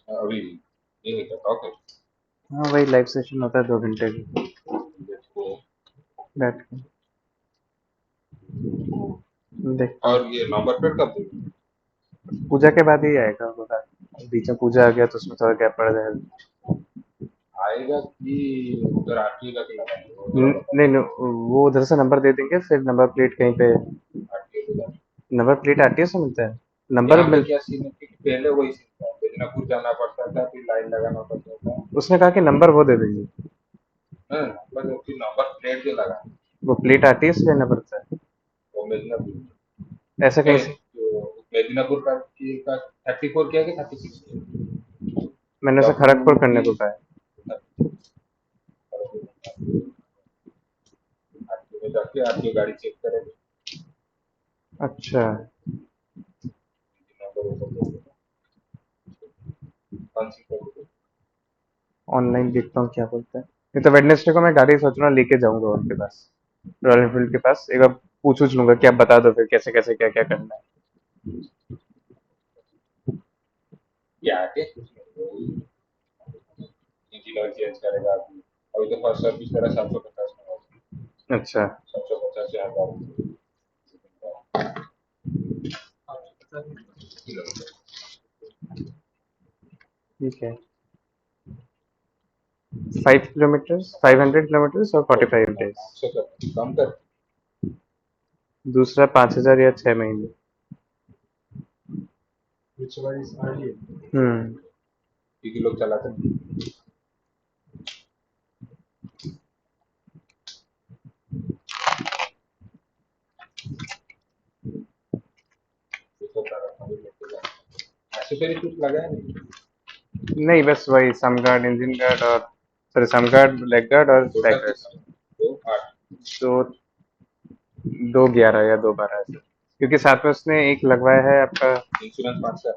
अभी ये है क्या टॉक है? हाँ वही लाइव सेशन होता है 2 घंटे की देखो। बैठ के देखता और हूँ। ये नवंबर पेड़ कब देंगे? पूजा के बाद ही आएगा होगा। बीच में पूजा आ गया तो उसमें थोड़ा गैप पड़ जाएगा। आएगा कि उधर आरटी लगे लगाएंगे वो थोड़ा बता नहीं नहीं, वो उधर से नंबर दे देंगे, फिर नंबर प्लेट कहीं पे। आरटी लगा। नंबर प्लेट आरटीओ से मिलता है। नंबर यहाँ पे मिल क्या सीन है कि पहले वही सीन था, मिदनापुर जाना पड़ता था, फिर लाइन लगाना पड़ता था। उसने कहा कि नंबर वो दे देंगे। हाँ, नंबर फिर नंबर प्लेट जो लगा वो प्लेट आरटीओ से लेना पड़ता है। वो मिदनापुर ऐसा कहीं नहीं, से। जो मेदिनीपुर का 34 किया कि 36 किया? मैंने उसे खड़गपुर डॉक्यूमेंट करने की को कहा है। आरटीओ में जाके आरटीओ गाड़ी चेक करेंगे। अच्छा। नंबर वो सब लोग कौन सी करोगे? ऑनलाइन देखता हूँ क्या बोलते हैं। नहीं तो वेडनेसडे को मैं गाड़ी सोच रहा हूँ लेके जाऊंगा उनके पास, रॉयल एनफील्ड के पास। एक बार पूछ लूंगा कि आप बता दो फिर कैसे कैसे क्या क्या करना है। क्या आके कुछ नहीं, इंजन ऑयल चेंज करेगा अभी। अभी तो फर्स्ट सर्विस मेरा 750 में होगा। अच्छा 750 से 1000 किलोमीटर। ठीक है। 5 किलोमीटर, 500 किलोमीटर और 45 डेज। 800 कर कम कर। दूसरा 5,000 या 6 महीने। हम्म। क्योंकि लोग चलाते हैं। ये सब का रखा भी लेके जाना। एक्सेसरी कुछ लगाया नहीं? नहीं बस वही सम गार्ड, इंजन गार्ड और सॉरी सम गार्ड, लेग गार्ड और टोटल बैक कितना? रेस्ट। 2 8। तो 2 11 या 2 12 ऐसे, क्योंकि साथ में उसने एक लगवाया है आपका। इंश्योरेंस 5 साल।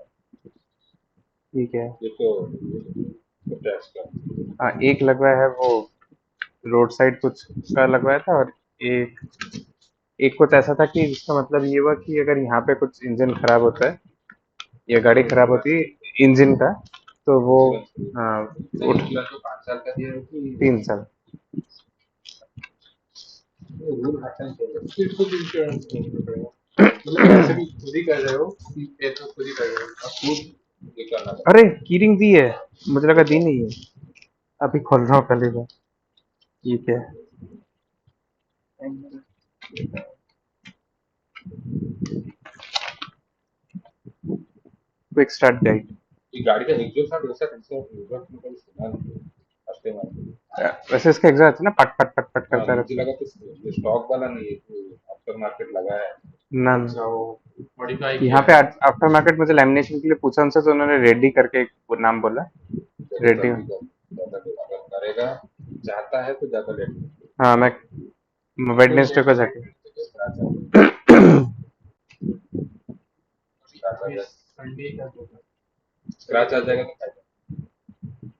ठीक है। ये तो टैक्स का। हाँ एक लगवाया है वो, रोड साइड कुछ का लगवाया था। और एक एक कुछ ऐसा था कि जिसका मतलब ये हुआ कि अगर यहाँ पे कुछ इंजन खराब होता है या गाड़ी तो खराब इंश्योरेंस होती है इंजन का, तो वो इंश्योरेंस हाँ, नहीं, उठ इंश्योरेंस तो 5 साल का दिया है कि 3 साल। रूल हर टाइम चेंज होता है। फिर खुद इंश्योरेंस करना पड़ेगा। मतलब ऐसे भी खुद ही कर रहे हो कि ये तो खुद ही कर रहे हो, अब खुद ये करना अरे पड़ेगा। कीरिंग दी है, मुझे लगा दी देखो नहीं है। अभी खोल रहा हूँ पहली बार। ठीक है। Quick start guide. ये गाड़ी का एग्जॉस्ट साउंड वैसा कैसे एग्जॉस्ट में कभी सुना नहीं फर्स्ट टाइम आया। वैसे इसका एग्जॉस्ट है ना, पट पट पट पट हाँ, करता मुझे रहता है। लगा तो ये स्टॉक वाला नहीं है, आफ्टर मार्केट लगा है। ना अच्छा, वो मॉडिफाई यहाँ किया पे है। आफ्टर मार्केट मुझे लैमिनेशन के लिए पूछा उनसे, तो उन्होंने रेडी करके एक वो नाम बोला। चलो रेडी। जल्दी कर, ज्यादा लेट अगर करेगा, चाहता है तो ज्यादा लेट हाँ मैं कोई वेडनेसडे लेट को नहीं जाके। स्क्रैच आ जाएगा, संडे का स्क्रैच आ जाएगा तो फायदा।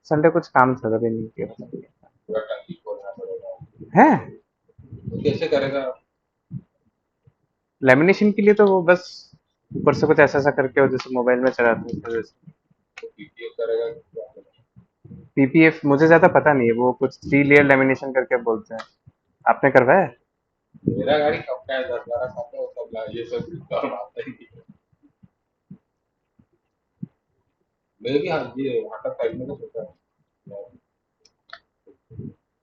संडे कुछ काम था तभी नहीं किया। पूरा टंकी खोलना पड़ेगा। है तो कैसे करेगा? लेमिनेशन के लिए तो वो बस ऊपर से कुछ ऐसा ऐसा करके हो जैसे मोबाइल में चलाते हैं वैसे। तो पीपीएफ करेगा कि क्या करेगा? पीपीएफ मुझे ज्यादा पता नहीं है, वो कुछ 3 लेयर लेमिनेशन करके बोलते हैं। आपने करवाया है? मेरा गाड़ी कब का है, 10 12 साल का, वो सब ये सब काम आता ही नहीं है। मैं भी हाँ ये वाटर खरीदने का सोचा है।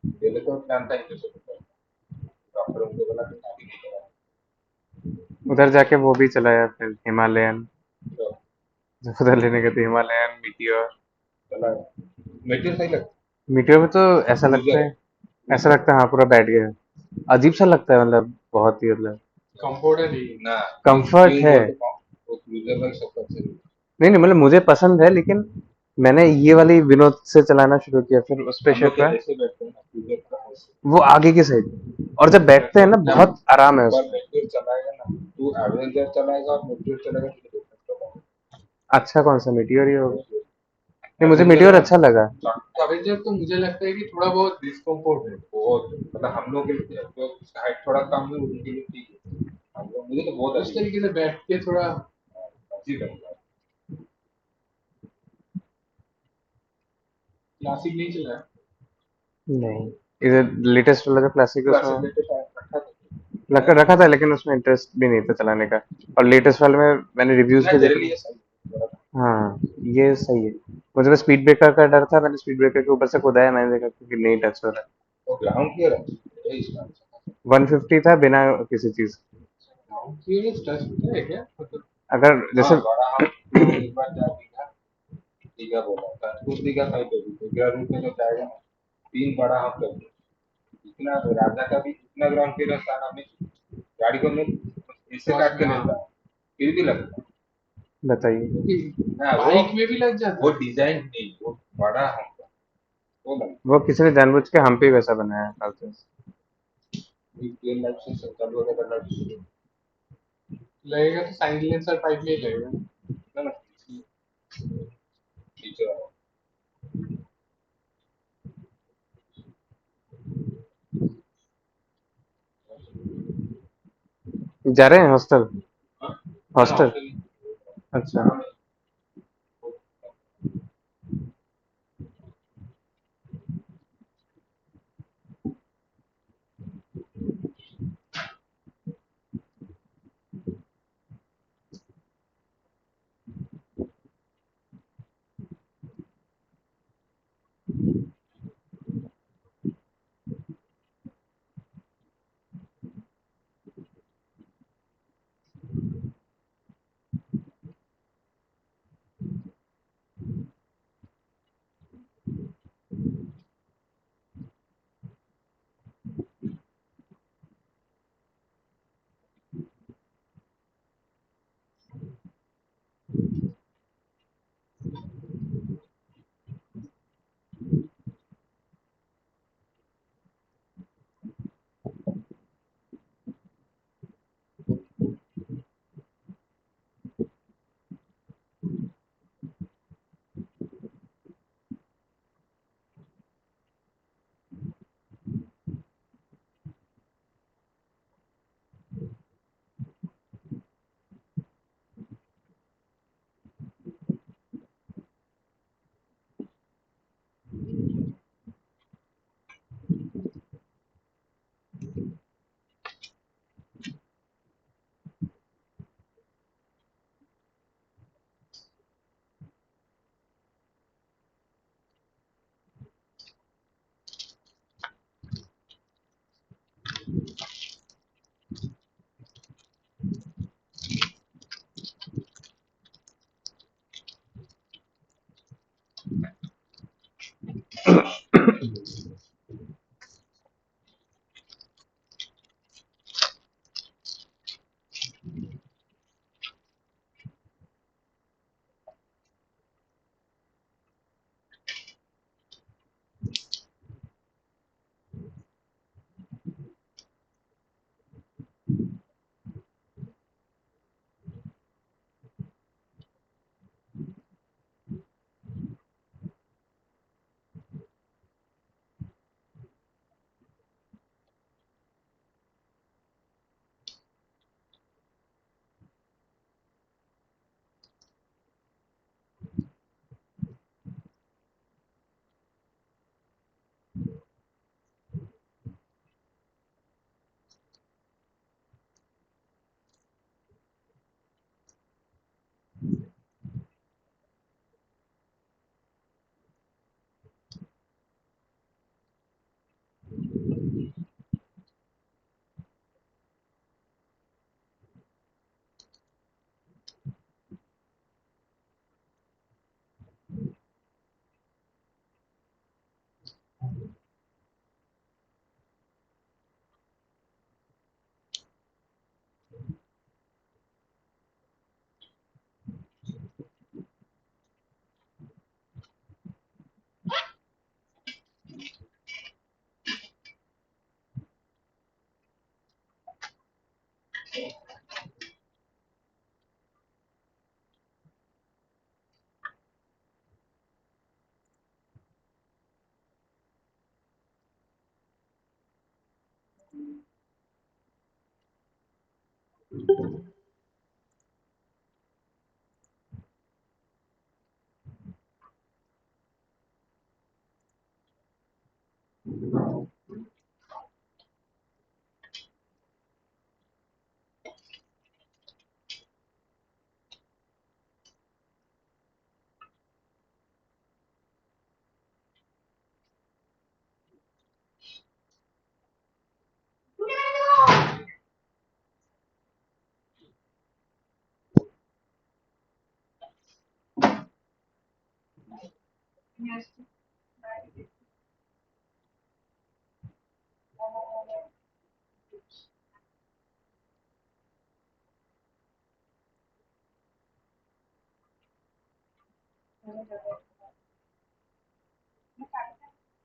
पहले तो प्लान था इंटर से सोचा, डॉक्टर उनको बोला कि अभी नहीं करा। उधर जाके वो भी चलाया फिर हिमालयन। तो जब उधर लेने गए थे हिमालयन मीटियोर। चला मेटेरियल सही लगता मीटियोर में तो है, ऐसा लगता क्रूजर है। है, ऐसा लगता है हाँ पूरा बैठ गया है। अजीब सा लगता है, मतलब बहुत ही मतलब। कंफर्ट है नहीं ना, कंफर्ट क्यों है। बोल तो वो क्रूजर का सबसे अच्छा नहीं। नहीं नहीं, मतलब मुझे पसंद है, लेकिन मैंने ये वाली विनोद से चलाना शुरू किया, फिर उस पे हम लोग शिफ्ट क्या हुआ। ऐसे बैठते हैं ना, क्रूजर का ऐसे। वो आगे की साइड, और जब बैठते हैं ना जब बहुत आराम है एक बार उसमें। मेट्रो चलाएगा ना, तू एवेंजर चलाएगा और मेट्रो चलाएगा, तुझे डिफरेंस पता अच्छा कौन सा मीटियोर ही होगा। है। नहीं मुझे एवेंजर मीटियोर ना, अच्छा लगा। एवेंजर तो मुझे लगता है कि थोड़ा बहुत डिस्कम्फर्ट है बहुत, मतलब हम लोग के लिए जो हाइट थोड़ा कम है उनके लिए ठीक है। हम लोग मुझे तो बहुत उस तरीके से बैठ के थोड़ा अजीब लगता है। क्लासिक नहीं चला है। नहीं, इधर लेटेस्ट वाला जो क्लासिक है क्लासिक उसमें लेटेस्ट रखा था लग मैंने। रखा था, लेकिन उसमें इंटरेस्ट भी नहीं था चलाने का। और लेटेस्ट वाले में मैंने रिव्यूज ना भी देखे जनरली थे। ये सही है। हाँ, ये सही है। मुझे बस स्पीड ब्रेकर का डर था, मैंने स्पीड ब्रेकर के ऊपर से कुदाया, मैंने देखा कि नहीं टच हो रहा। तो ग्राउंड क्लियर है इसका। 150 था बिना किसी चीज। ग्राउंड क्लियर टच होता है क्या मतलब? अगर हाँ जैसे बड़ा हम तो एक बार जा दीघा। दीघा बोला था तो दीघा साइड पे भी दीघा रूट में जो जाएगा ना, 3 बड़ा हम कर दिए। इतना राजा का भी इतना ग्राउंड क्लियर था ना, हमें गाड़ी को मैं इससे काट के लेता हूँ, फिर भी लगता है। बताइए। हाँ बाइक में भी लग जाता वो डिजाइन नहीं, वो बड़ा होगा वो लग। वो किसी ने जानबूझ के हम पे ही वैसा बनाया है फालतू से। रियल लाइफ से चालू होगा करना चाहिए। लगेगा तो साइलेंसर टाइप में ही लगेगा ना ना फीचर। जा रहे हैं हॉस्टल? ना ना हॉस्टल। हॉस्टल। अच्छा।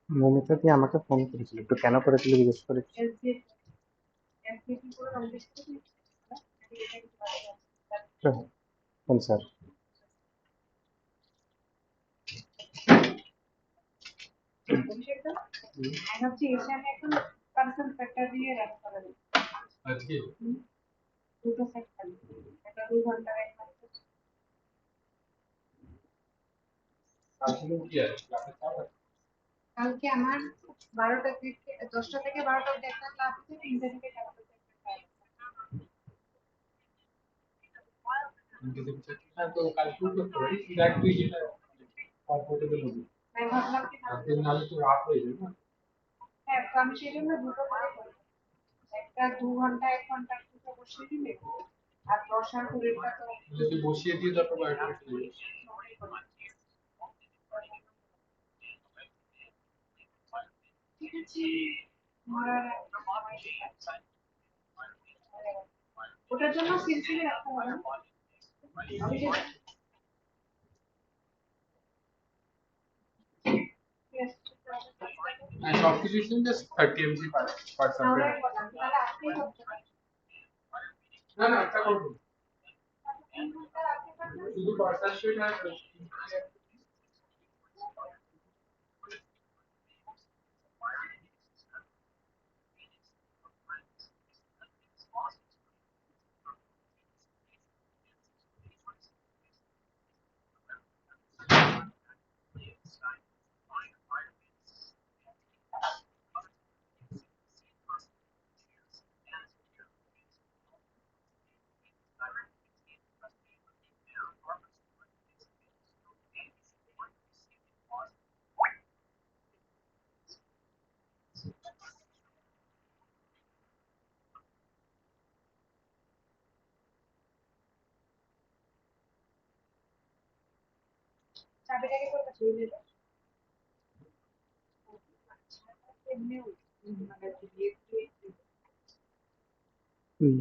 মৌমিতা দি আমাকে ফোন করেছিল, একটু কেন করেছিল জিজ্ঞেস করে। কোন স্যার?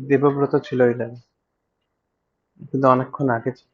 দেবব্রত ছিল ওই ল্যাবে, কিন্তু অনেকক্ষণ আগে ছিল।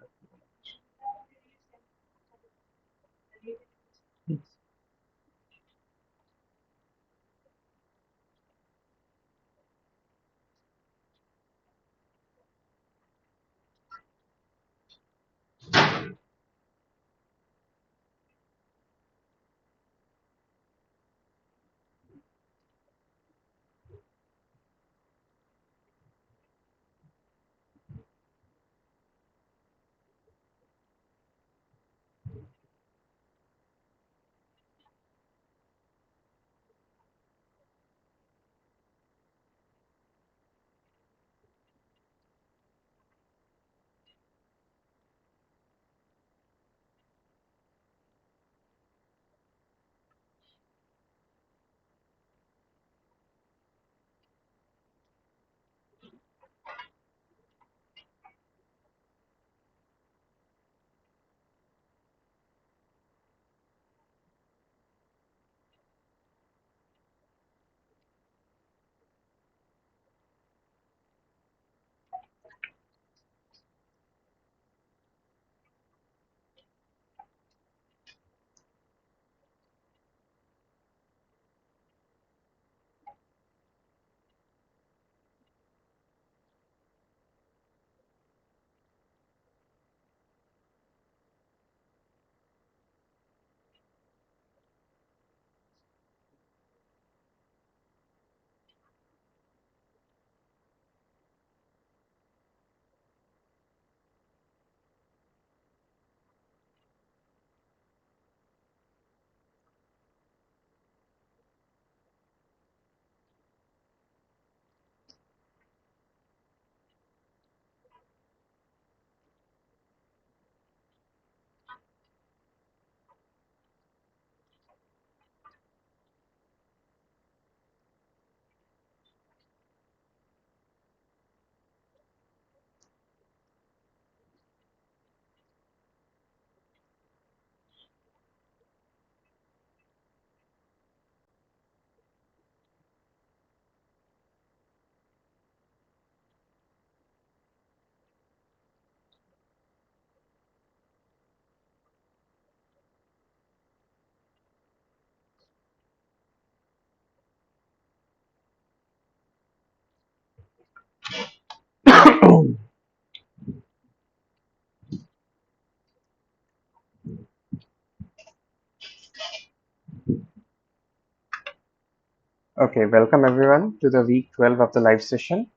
Okay, welcome everyone to the week 12 of the live session.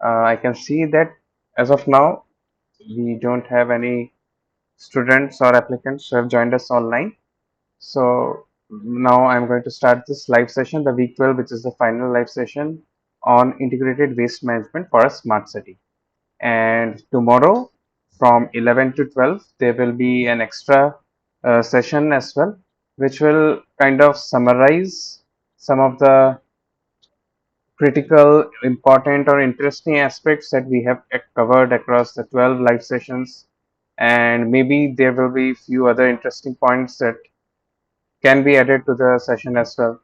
I can see that as of now, we don't have any students or applicants who have joined us online. So now I'm going to start this live session, the week 12, which is the final live session on integrated waste management for a smart city. And tomorrow from 11 to 12, there will be an extra session as well, which will kind of summarize some of the critical, important, or interesting aspects that we have covered across the 12 live sessions. And maybe there will be few other interesting points that can be added to the session as well.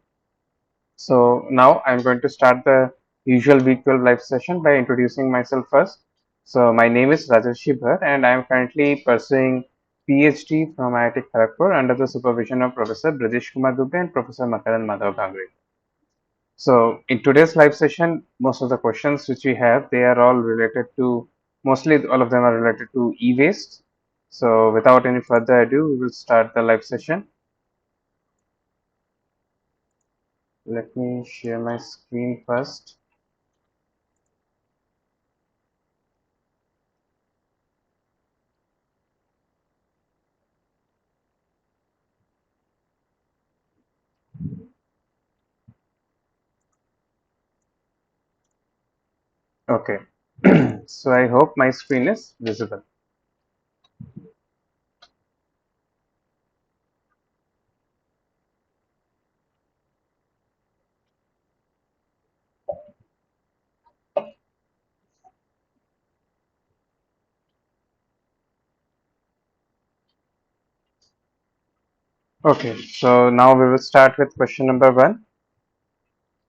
So now I'm going to start the usual week 12 live session by introducing myself first. So my name is Rajarshi Bhar and I am currently pursuing PhD from IIT Kharagpur under the supervision of Professor Brajesh Kumar Dubey and Professor Makaran Madhav Bhangre. So in today's live session, most of the questions which we have, they are all related to, mostly all of them are related to e-waste. So without any further ado, we will start the live session. Let me share my screen first. Okay. So I hope my screen is visible. Okay, so now we will start with question number one,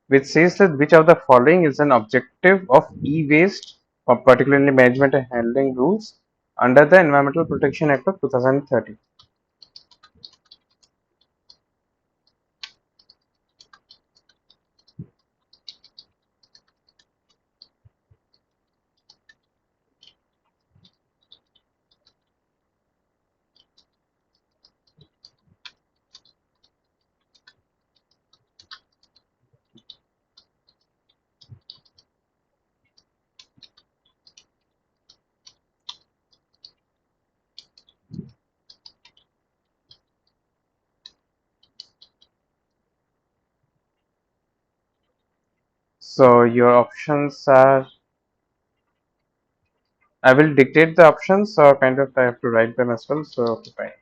which says that which of the following is an objective of e-waste, or particularly management and handling rules under the Environmental Protection Act of 2013. So your options are, I will dictate the options or kind of I have to write them as well. So okay, fine.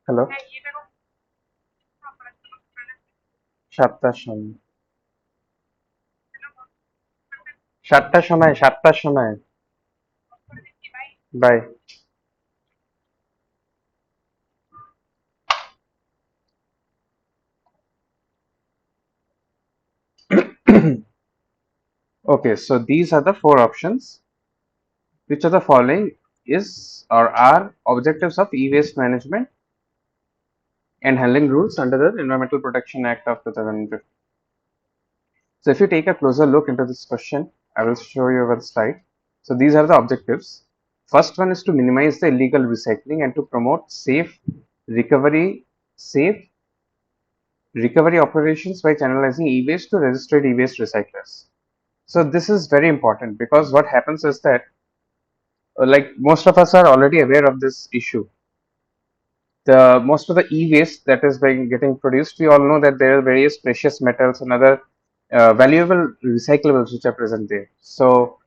Hello. সাতটার সময় সাতটার সময় সাতটার সময় by Okay, so these are the four options. Which of the following is or are objectives of e-waste management and handling rules under the Environmental Protection Act of 2015. So if you take a closer look into this question, I will show you over the slide. So these are the objectives. First one is to minimize the illegal recycling and to promote recovery, safe recovery operations by channelizing e-waste to registered e-waste recyclers. So this is very important because what happens is that like most of us are already aware of this issue. The most of the e-waste that is being getting produced, we all know that there are various precious metals and other valuable recyclables which are present there. So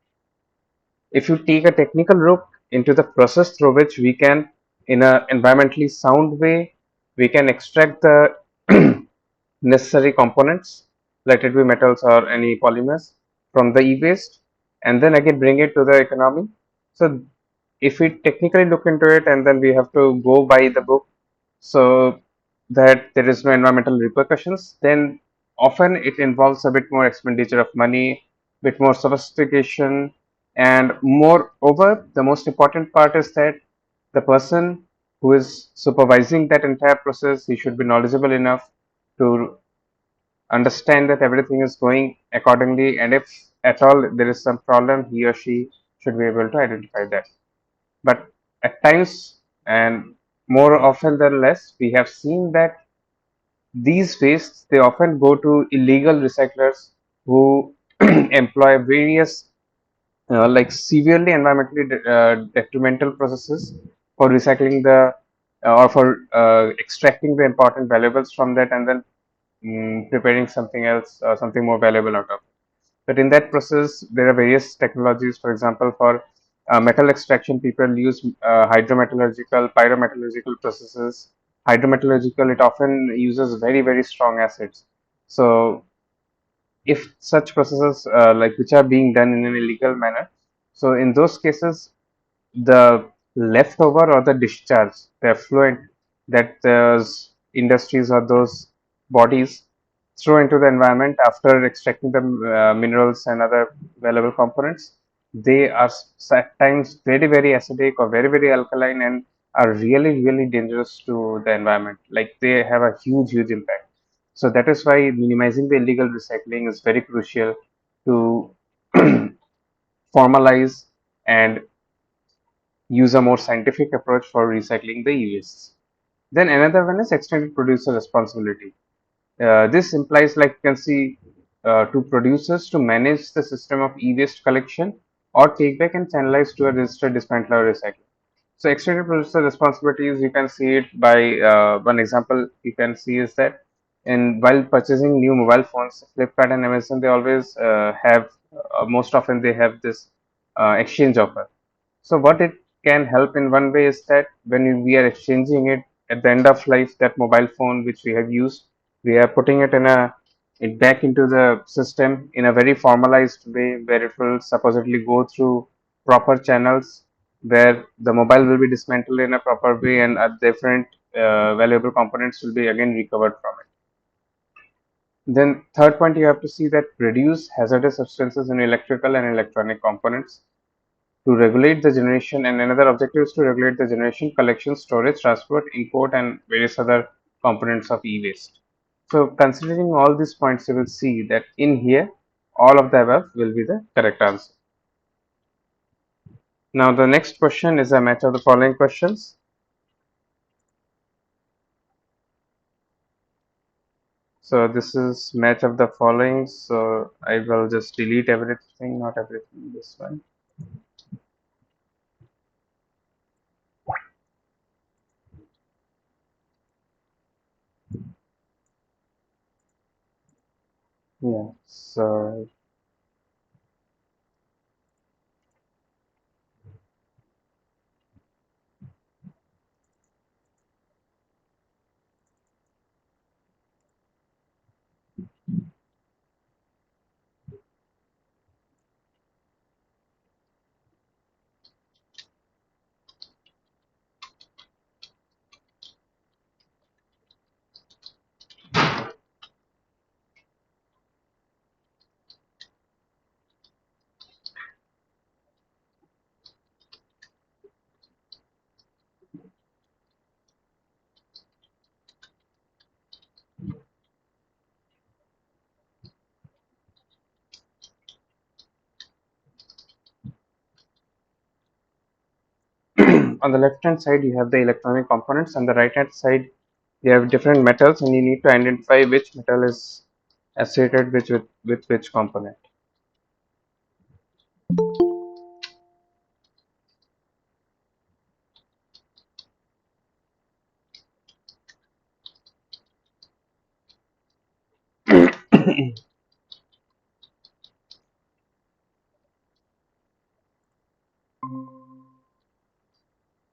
if you take a technical look into the process through which we can, in an environmentally sound way, we can extract the necessary components, let it be metals or any polymers, from the e-waste, and then again bring it to the economy. So if we technically look into it and then we have to go by the book, so that there is no environmental repercussions, then often it involves a bit more expenditure of money, bit more sophistication, and moreover, the most important part is that the person who is supervising that entire process, he should be knowledgeable enough to understand that everything is going accordingly, and if at all there is some problem, he or she should be able to identify that. But at times, and more often than less, we have seen that these wastes they often go to illegal recyclers who employ various like severely environmentally detrimental processes for recycling the or for extracting the important valuables from that and then preparing something else or something more valuable out of it. But in that process, there are various technologies. For example, for metal extraction, people use hydrometallurgical, pyrometallurgical processes. Hydrometallurgical, it often uses very, very strong acids. So if such processes like which are being done in an illegal manner, so in those cases the leftover or the discharge, the effluent that those industries or those bodies throw into the environment after extracting the minerals and other valuable components, they are at times very, very acidic or very, very alkaline and are really, really dangerous to the environment. Like they have a huge, huge impact. So that is why minimizing the illegal recycling is very crucial to formalize and use a more scientific approach for recycling the e-wastes. Then another one is extended producer responsibility. This implies, like you can see, to producers to manage the system of e-waste collection or take back and channelize to a registered dismantler or recycler. So extended producer responsibilities, you can see it by one example you can see is that in while purchasing new mobile phones, Flipkart and Amazon, they always have most often they have this exchange offer. So what it can help in one way is that when we are exchanging it at the end of life, that mobile phone which we have used, we are putting it in it back into the system in a very formalized way where it will supposedly go through proper channels where the mobile will be dismantled in a proper way and different valuable components will be again recovered from it. Then third point, you have to see that reduce hazardous substances in electrical and electronic components to regulate the generation, and another objective is to regulate the generation, collection, storage, transport, import, and various other components of e-waste. So considering all these points, you will see that in here, all of the above will be the correct answer. Now the next question is a match of the following questions. So this is match of the following. So I will just delete everything, not everything, this one. Yeah. So on the left hand side you have the electronic components, on the right hand side you have different metals, and you need to identify which metal is associated with which component.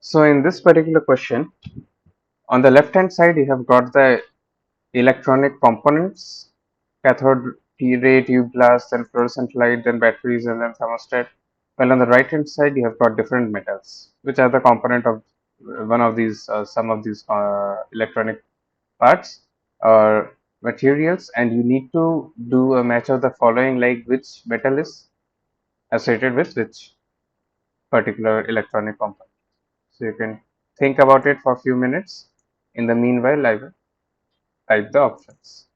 So in this particular question, on the left hand side you have got the electronic components: cathode ray, tube glass, then fluorescent light, then batteries, and then thermostat. Well, on the right hand side you have got different metals, which are the component of one of these, some of these electronic parts or materials, and you need to do a match of the following, like which metal is associated with which particular electronic component. So you can think about it for a few minutes. In the meanwhile, I will type the options.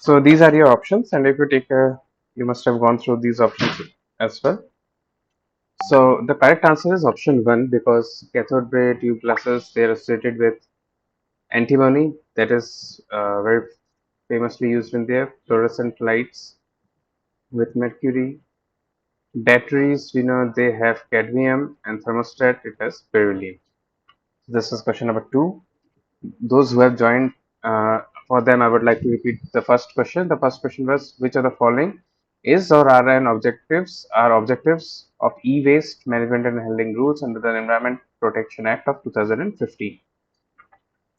So these are your options, and if you take a, you must have gone through these options as well. So the correct answer is option one, because cathode ray tube glasses, they are associated with antimony, that is very famously used in there. Fluorescent lights with mercury. Batteries, we know they have cadmium, and thermostat, it has beryllium. This is question number two. Those who have joined, for them I would like to repeat the first question. The first question was, which of the following is or are an objectives of e-waste management and handling rules under the Environment Protection Act of 2015.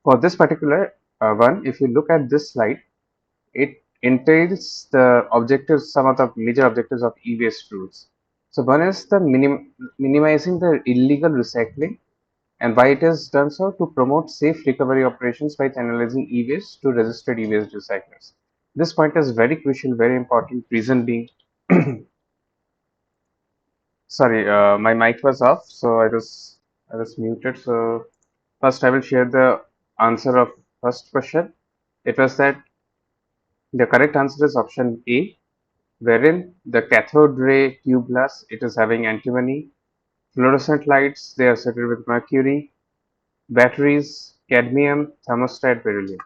For this particular one, if you look at this slide, it entails the objectives, some of the major objectives of e-waste rules. So one is the minimizing the illegal recycling, and why it is done so: to promote safe recovery operations by channelizing e-waste to registered e-waste recyclers. This point is very crucial, very important. Reason being, Sorry, my mic was off, so I was muted. So first, I will share the answer of first question. It was that the correct answer is option A, wherein the cathode ray tube glass it is having antimony, fluorescent lights they are associated with mercury, batteries cadmium, thermostat beryllium.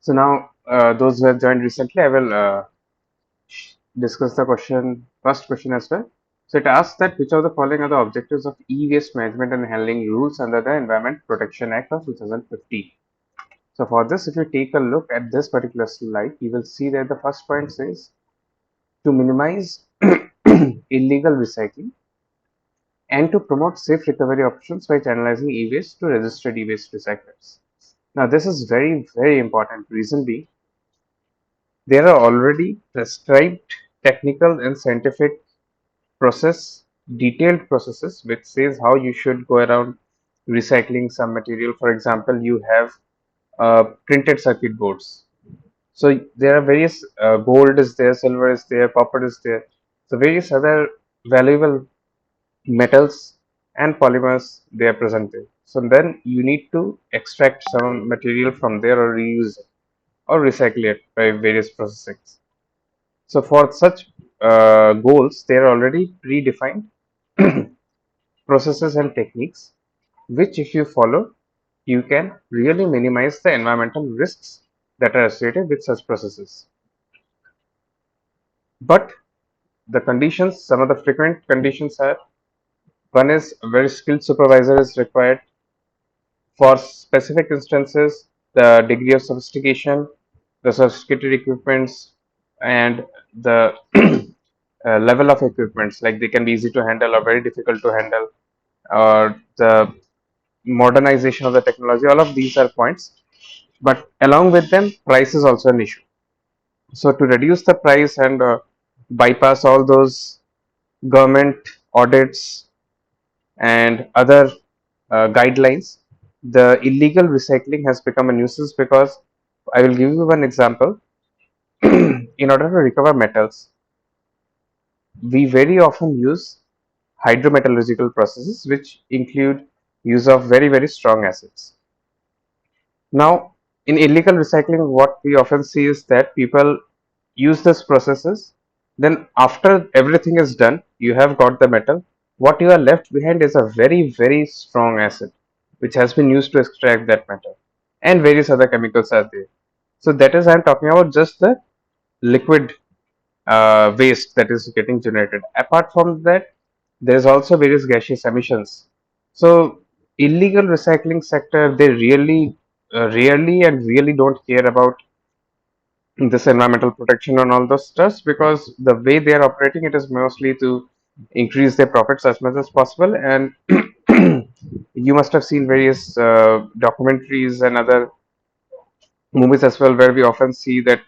So now those who have joined recently, I will discuss the first question as well. So it asks that which of the following are the objectives of e-waste management and handling rules under the Environment Protection Act of 2015. So for this, if you take a look at this particular slide, you will see that the first point says to minimize illegal recycling and to promote safe recovery options by channelizing e-waste to registered e-waste recyclers. Now this is very, very important. Reason being, there are already prescribed technical and scientific process detailed processes which says how you should go around recycling some material. For example, you have printed circuit boards. So there are various gold is there, silver is there, copper is there. So various other valuable metals and polymers they are present there. So then you need to extract some material from there or reuse it or recycle it by various processings. So for such goals, they are already predefined processes and techniques, which if you follow, you can really minimize the environmental risks that are associated with such processes. But the conditions, some of the frequent conditions are one is a very skilled supervisor is required. For specific instances, the degree of sophistication, the sophisticated equipments, and the level of equipments, like they can be easy to handle or very difficult to handle, or the modernization of the technology, all of these are points. But along with them, price is also an issue. So to reduce the price and bypass all those government audits and other guidelines, the illegal recycling has become a nuisance because I will give you one example. In order to recover metals, we very often use hydrometallurgical processes, which include use of very, very strong acids. Now, in illegal recycling, what we often see is that people use these processes. Then, after everything is done, you have got the metal. What you are left behind is a very, very strong acid, which has been used to extract that metal, and various other chemicals are there. So, that is, I'm talking about just the liquid waste that is getting generated. Apart from that, there is also various gaseous emissions. So illegal recycling sector they really rarely and really don't care about this environmental protection and all those stuff because the way they are operating it is mostly to increase their profits as much as possible and you must have seen various documentaries and other movies as well where we often see that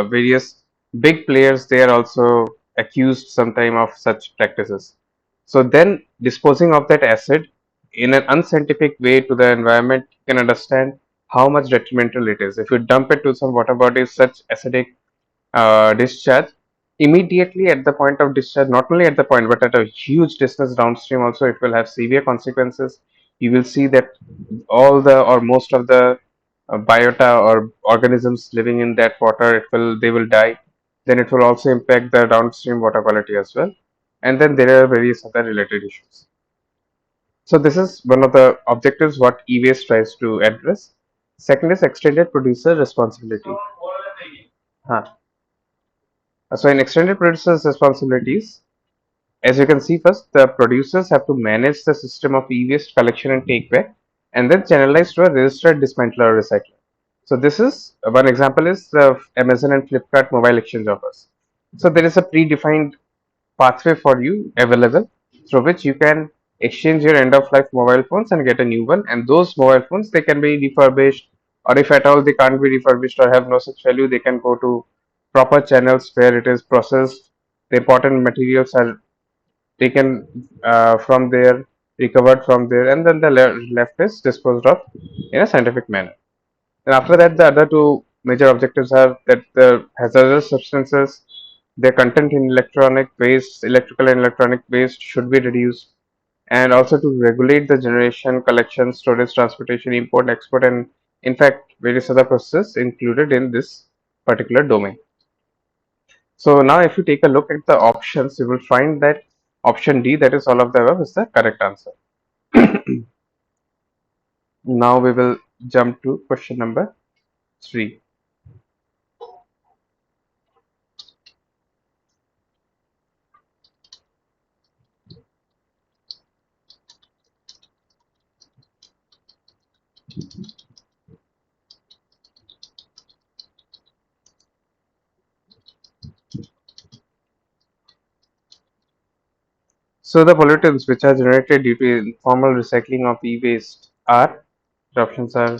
various big players they are also accused sometime of such practices. So then disposing of that acid in an unscientific way to the environment you can understand how much detrimental it is. If you dump it to some water bodies such acidic discharge immediately at the point of discharge, not only at the point but at a huge distance downstream also it will have severe consequences. You will see that all the or most of the biota or organisms living in that water it will they will die. Then it will also impact the downstream water quality as well, and then there are various other related issues. So this is one of the objectives what e-waste tries to address. Second is extended producer responsibility. Huh. So in extended producers responsibilities, as you can see, first the producers have to manage the system of e-waste collection and take back, and then channelize to a registered dismantler or recycler. So this is one example is the Amazon and Flipkart mobile exchange offers. So there is a predefined pathway for you available through which you can exchange your end of life mobile phones and get a new one. And those mobile phones they can be refurbished, or if at all they can't be refurbished or have no such value, they can go to proper channels where it is processed. The important materials are taken from there, recovered from there, and then the left is disposed of in a scientific manner. And after that, the other two major objectives are that the hazardous substances Their content in electronic waste, electrical and electronic waste should be reduced, and also to regulate the generation, collection, storage, transportation, import, export, and in fact various other processes included in this particular domain. So now if you take a look at the options, you will find that option D, that is all of the above, is the correct answer. Now we will jump to question number 3. So the pollutants which are generated due to informal recycling of e-waste are, the options are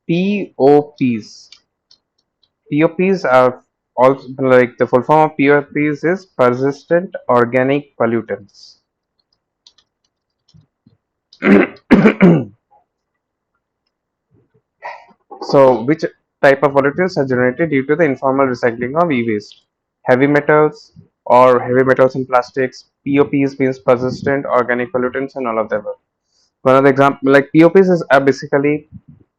POPs. POPs are also, like, the full form of POPs is persistent organic pollutants. So which type of pollutants are generated due to the informal recycling of e-waste? Heavy metals or heavy metals in plastics. POPs means persistent organic pollutants and all of them. One of the example, like POPs are basically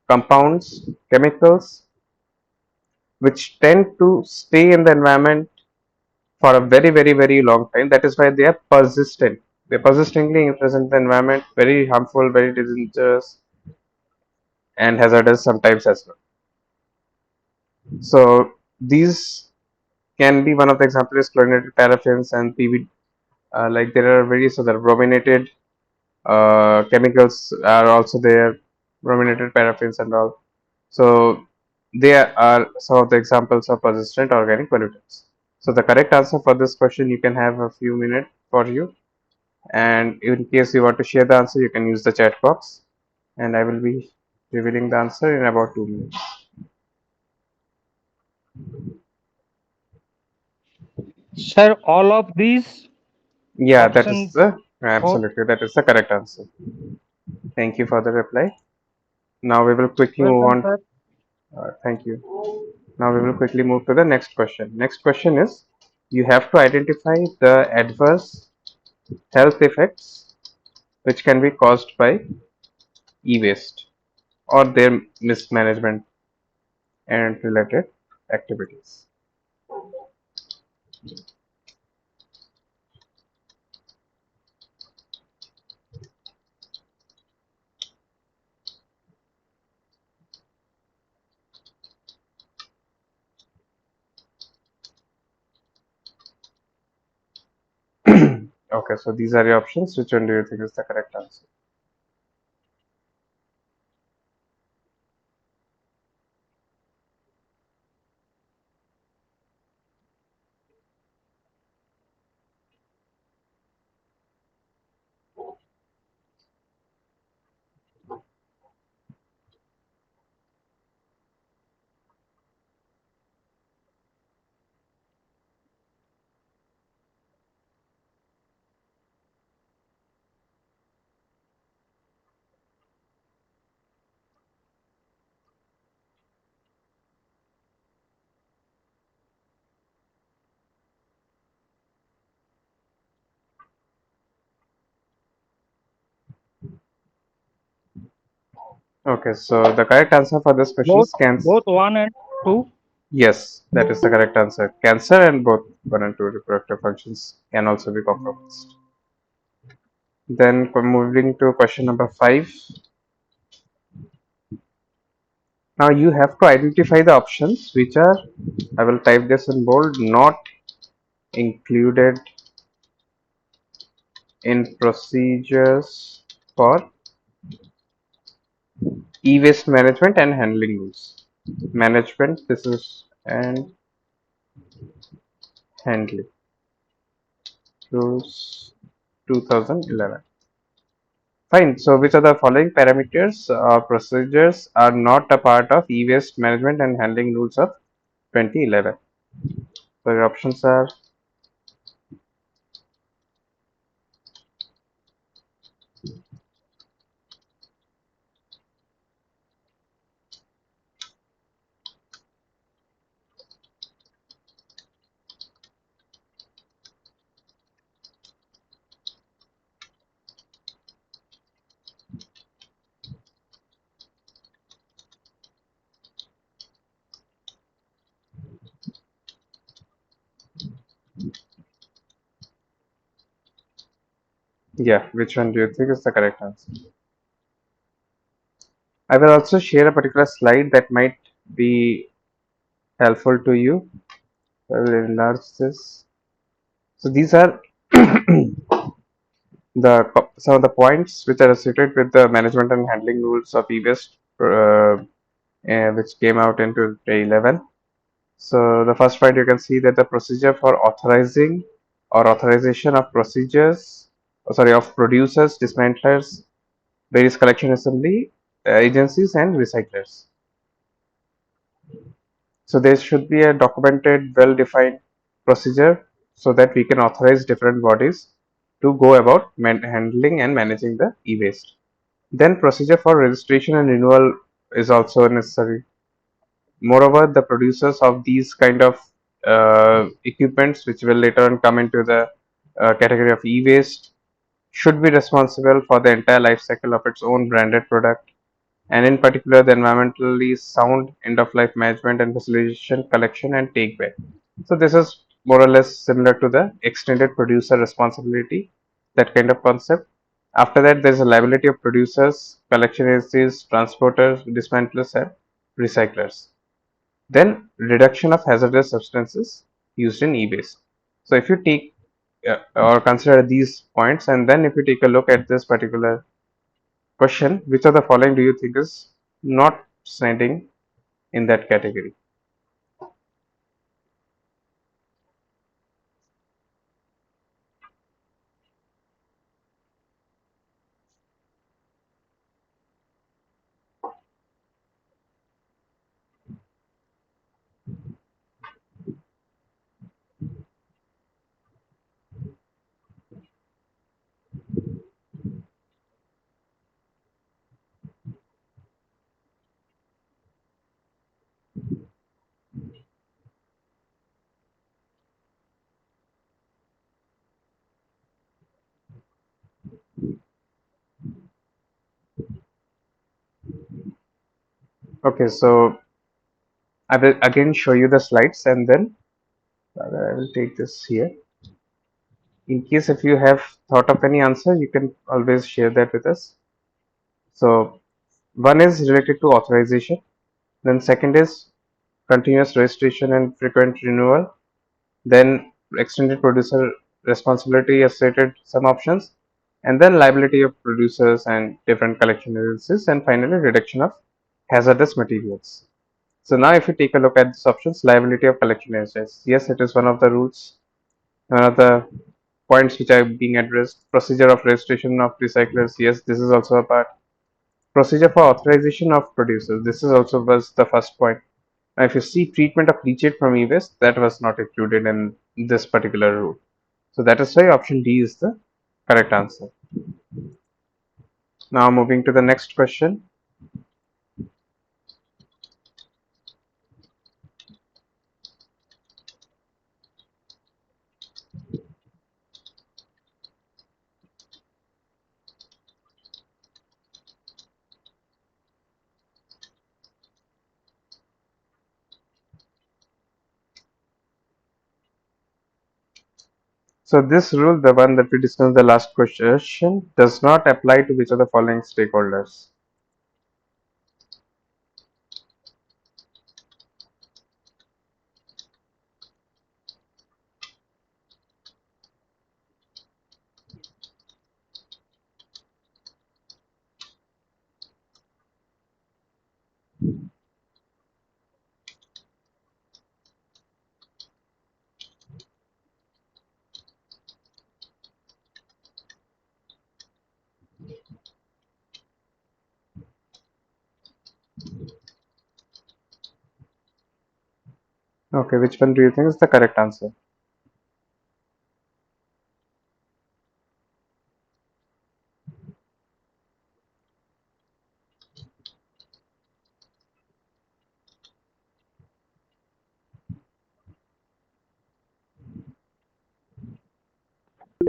compounds, chemicals which tend to stay in the environment for a very long time. That is why they are persistent. They persistently present in the environment, very harmful, very dangerous, and hazardous sometimes as well. So these can be, one of the examples is chlorinated paraffins and PV. Like there are various other brominated chemicals are also there, brominated paraffins and all. So they are some of the examples of persistent organic pollutants. So the correct answer for this question, you can have a few minutes for you, and in case you want to share the answer, you can use the chat box, and I will be revealing the answer in about 2 minutes. Sir, all of these Yeah, that is option the both. absolutely, that is the correct answer. Thank you for the reply. Now we will quickly move Welcome, on. sir. Thank you. Now we will quickly move to the next question. Next question is, you have to identify the adverse health effects which can be caused by e-waste or their mismanagement and related activities. Okay, so these are your options. Which one do you think is the correct answer? Okay, so the correct answer for this question Both is cancer. both one and two. Yes, that is the correct answer. Cancer and both 1 and 2 reproductive functions can also be compromised. Then moving to question number 5. Now you have to identify the options which are, I will type this in bold, not included in procedures for e-waste management and handling rules. Management, this is, and handling rules 2011. Fine. So which of the following parameters or procedures are not a part of e-waste management and handling rules of 2011? So your options are Yeah, which one do you think is the correct answer? I will also share a particular slide that might be helpful to you. I will enlarge this. So these are some of the points which are associated with the management and handling rules of e-waste, which came out in 2011. So the first point, you can see that the procedure for authorizing or authorization of procedures, of producers, dismantlers, various collection assembly agencies, and recyclers. So there should be a documented, well-defined procedure so that we can authorize different bodies to go about handling and managing the e-waste. Then procedure for registration and renewal is also necessary. Moreover, the producers of these kind of equipments, which will later on come into the category of e-waste, should be responsible for the entire life cycle of its own branded product, and in particular the environmentally sound end of life management and facilitation, collection and take back. So this is more or less similar to the extended producer responsibility, that kind of concept. After that, there is a liability of producers, collection agencies, transporters, dismantlers and recyclers. Then reduction of hazardous substances used in e-waste. So if you take or consider these points, and then if you take a look at this particular question, which of the following do you think is not standing in that category? Okay, so I will again show you the slides, and then I will take this here. In case if you have thought of any answer, you can always share that with us. So one is related to authorization, then second is continuous registration and frequent renewal, then extended producer responsibility as stated some options, and then liability of producers and different collection agencies, and finally reduction of hazardous materials. So now if you take a look at these options, liability of collection agencies, yes, it is one of the rules, one of the points which are being addressed. Procedure of registration of recyclers, yes, this is also a part. Procedure for authorization of producers, this is also was the first point. Now if you see treatment of leachate from e-waste, that was not included in this particular rule. So that is why option D is the correct answer. Now moving to the next question. So this rule, the one that we discussed in the last question, does not apply to which of the following stakeholders? Okay, which one do you think is the correct answer?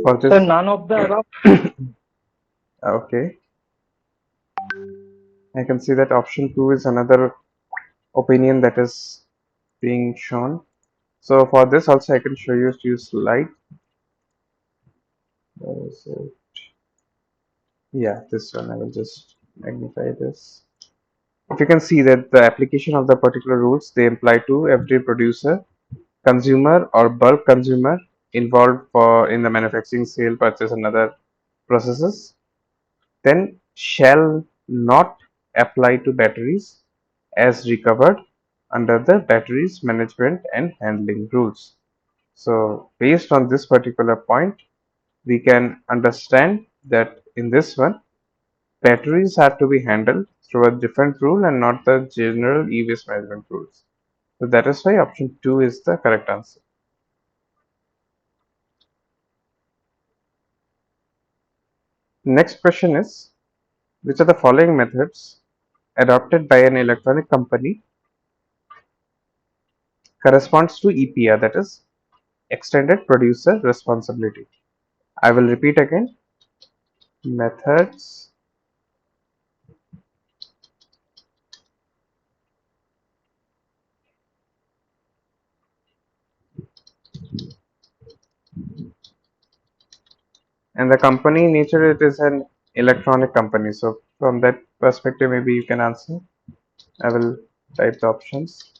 For Sir, this, none of the above. okay, I can see that option 2 is another opinion that is being shown. So for this also I can show you a few slide. Where is it? Yeah, this one I will just magnify this. If you can see that the application of the particular rules, they apply to every producer, consumer or bulk consumer involved for in the manufacturing, sale, purchase and other processes, then shall not apply to batteries as recovered under the batteries management and handling rules. So based on this particular point, we can understand that in this one, batteries have to be handled through a different rule and not the general e-waste management rules. So that is why option 2 is the correct answer. Next question is, which are the following methods adopted by an electronic company corresponds to EPR, that is extended producer responsibility. I will repeat again. Methods and the company nature, it is an electronic company. So from that perspective, maybe you can answer. I will type the options.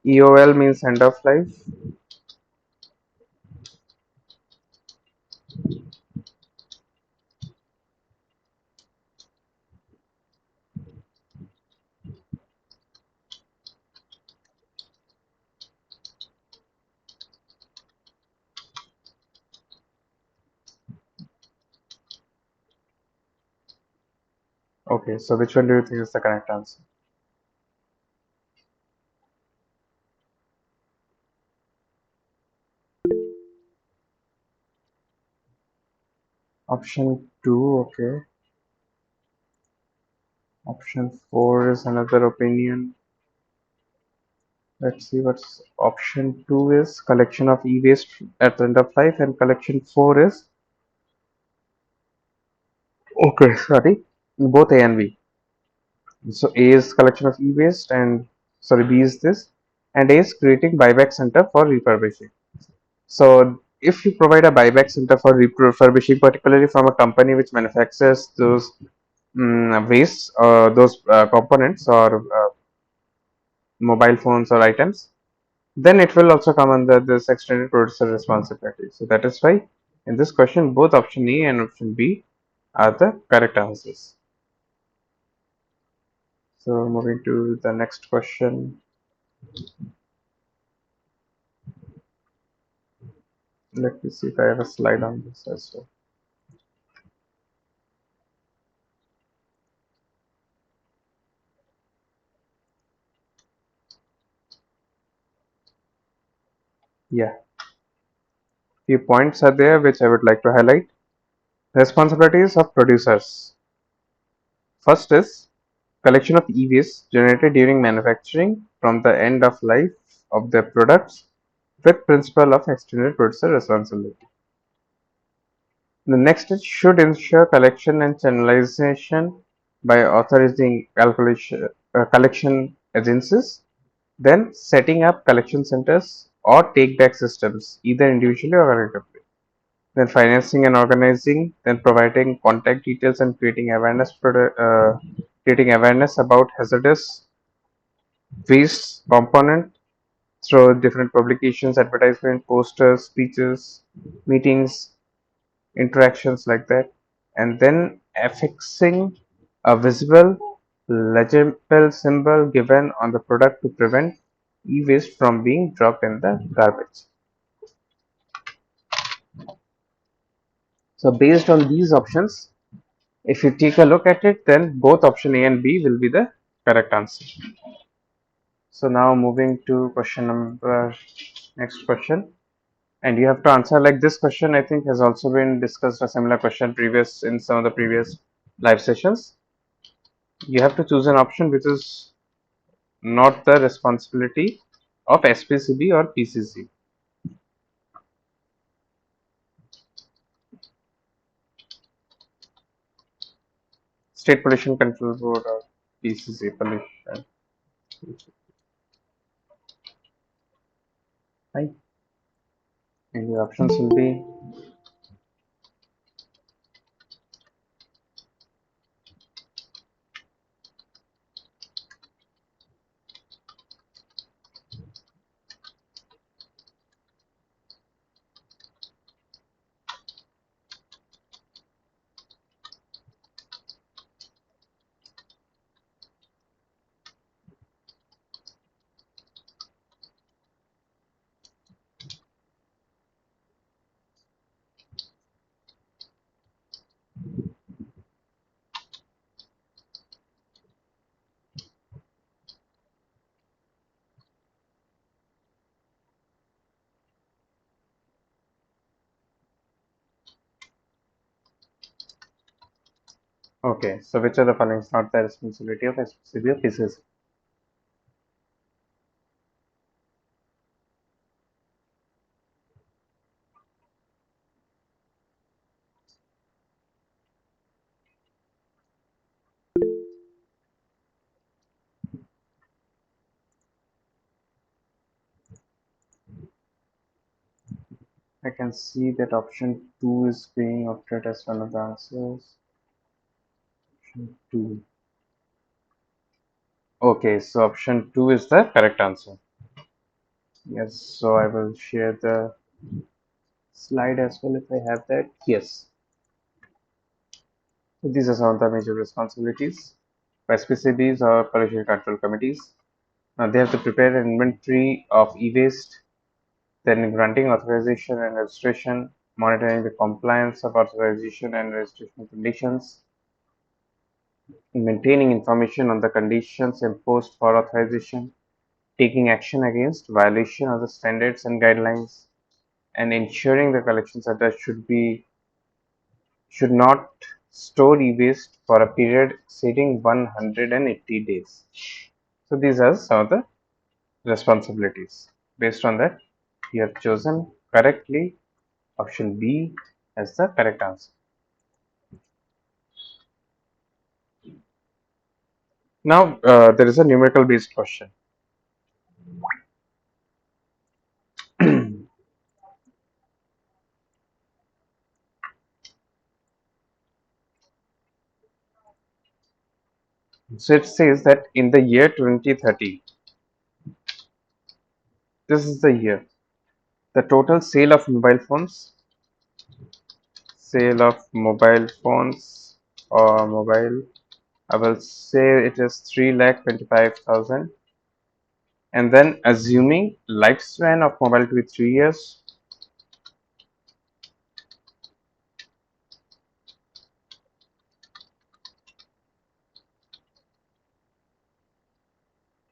EOL means end of life. Okay, so which one do you think is the correct answer? Option 2, okay. Option 4 is another opinion. Let's see what's option 2 is. Collection of e-waste at the end of life, and collection 4 is, okay, sorry, both A and B. So A is collection of e-waste and sorry, B is this, and A is creating buyback center for refurbishing. So if you provide a buyback center for refurbishing, particularly from a company which manufactures those wastes or those components or mobile phones or items, then it will also come under this extended producer responsibility. So that is why in this question both option A and option B are the correct answers. So moving to the next question. Let me see if I have a slide on this as well. Yeah, few points are there which I would like to highlight. Responsibilities of producers. First is collection of e-waste generated during manufacturing from the end of life of their products with principle of extended producer responsibility. The next is should ensure collection and channelization by authorizing collection agencies, then setting up collection centers or take back systems either individually or collectively. Then financing and organizing, then providing contact details and creating awareness about hazardous waste component through different publications, advertisement, posters, speeches, meetings, interactions like that, and then affixing a visible, legible symbol given on the product to prevent e-waste from being dropped in the garbage. So based on these options, if you take a look at it, then both option A and B will be the correct answer. So now moving to question number, next question, and you have to answer like this question. I think has also been discussed a similar question previous in some of the previous live sessions. You have to choose an option which is not the responsibility of SPCB or PCC. State Pollution Control Board or PCC pollution. Right. And the options will be okay. So which of the following is not the responsibility of SPCB or PCC? I can see that option 2 is being opted as one of the answers. Option 2. Okay, so option 2 is the correct answer. Yes, so I will share the slide as well if I have that. Yes. So these are some of the major responsibilities for SPCBs or pollution control committees. Now they have to prepare an inventory of e-waste, then granting authorization and registration, monitoring the compliance of authorization and registration conditions, maintaining information on the conditions imposed for authorization, taking action against violation of the standards and guidelines, and ensuring the collection center should not store e-waste for a period exceeding 180 days. So these are some of the responsibilities. Based on that, you have chosen correctly option B as the correct answer. Now there is a numerical based question. So it says that in the year 2030, this is the year, the total sale of mobile phones or mobile, I will say it is 3,25,000, and then assuming lifespan of mobile to be 3 years,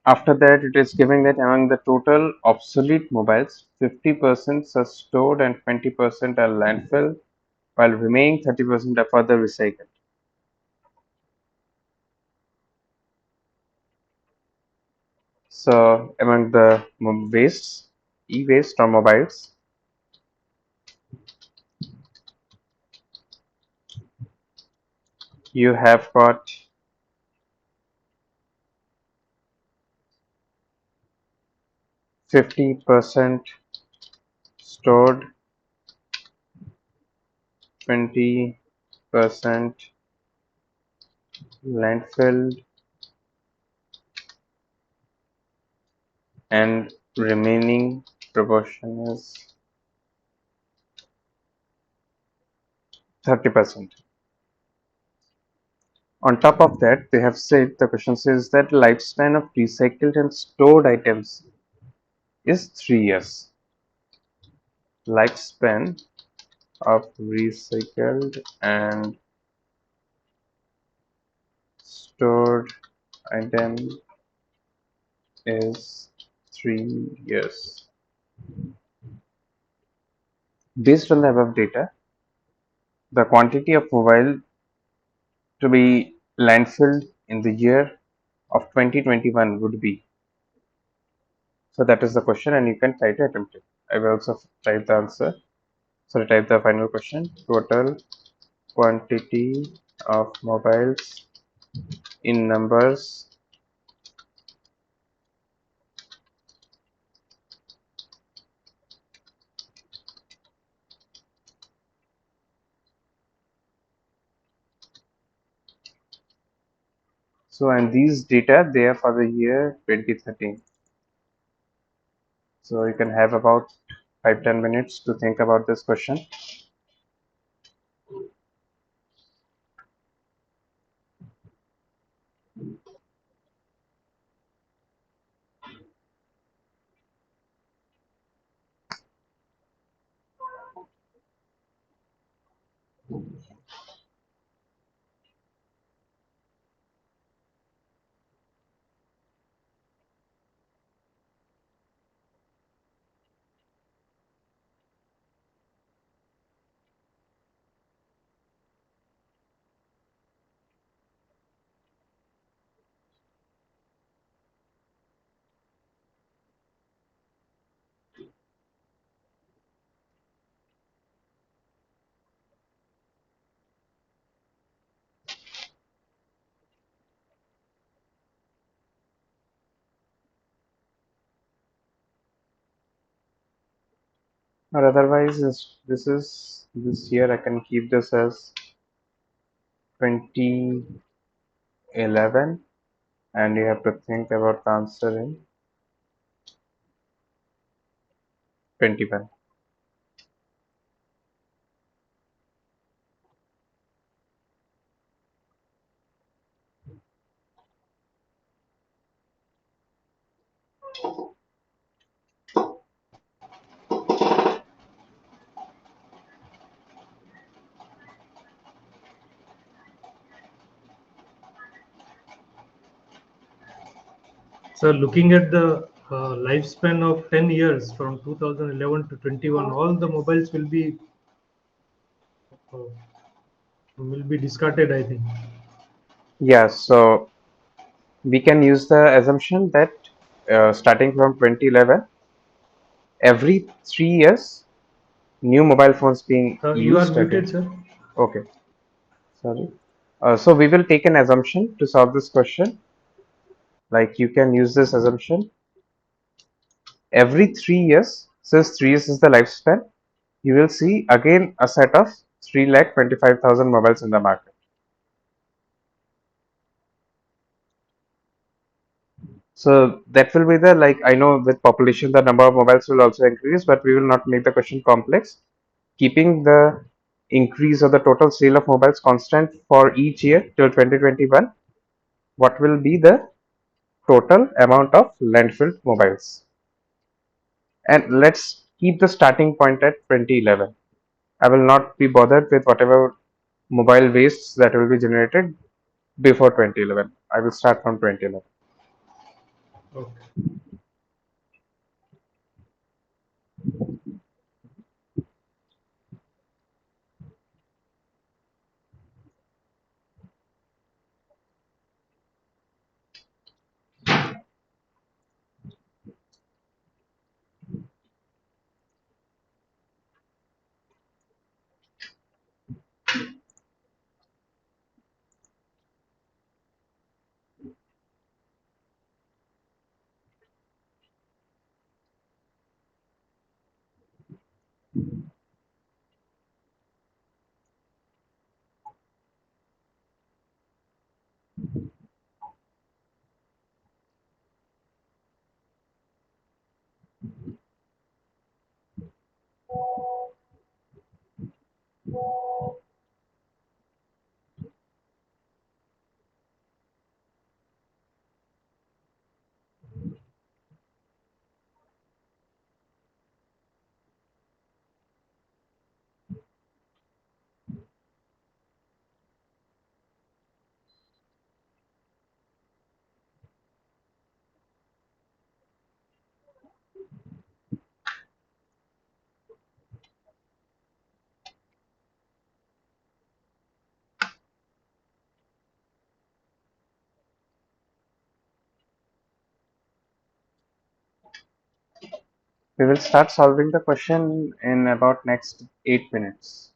after that it is giving that among the total obsolete mobiles, 50% are stored and 20% are landfill, while remaining 30% are further recycled. So among the wastes, e-waste or mobiles, you have got 50% stored, 20% landfilled, and remaining proportion is 30%. On top of that, they have said the question says that lifespan of recycled and stored items is 3 years. Lifespan of recycled and stored item is 3 years. Based on the above data, the quantity of mobile to be landfilled in the year of 2021 would be? So that is the question, and you can try to attempt it. I will also type the answer. So type the final question. Total quantity of mobiles in numbers. So and these data they are for the year 2013. So you can have about 5-10 minutes to think about this question. Or otherwise, this is this year I can keep this as 2011, and you have to think about the answer in 21. So looking at the lifespan of 10 years from 2011 to 21, all the mobiles uh, will be discarded, I think. Yeah, so we can use the assumption that starting from 2011, every 3 years, new mobile phones being You are used muted, again. sir. Okay, sorry. So we will take an assumption to solve this question. Like you can use this assumption every 3 years, since 3 years is the lifespan, you will see again a set of 3,25,000 mobiles in the market. So that will be the, like, I know with population the number of mobiles will also increase, but we will not make the question complex. Keeping the increase of the total sale of mobiles constant for each year till 2021, what will be the total amount of landfill mobiles? And let's keep the starting point at 2011. I will not be bothered with whatever mobile wastes that will be generated before 2011. I will start from 2011. Okay. We will start solving the question in about next 8 minutes.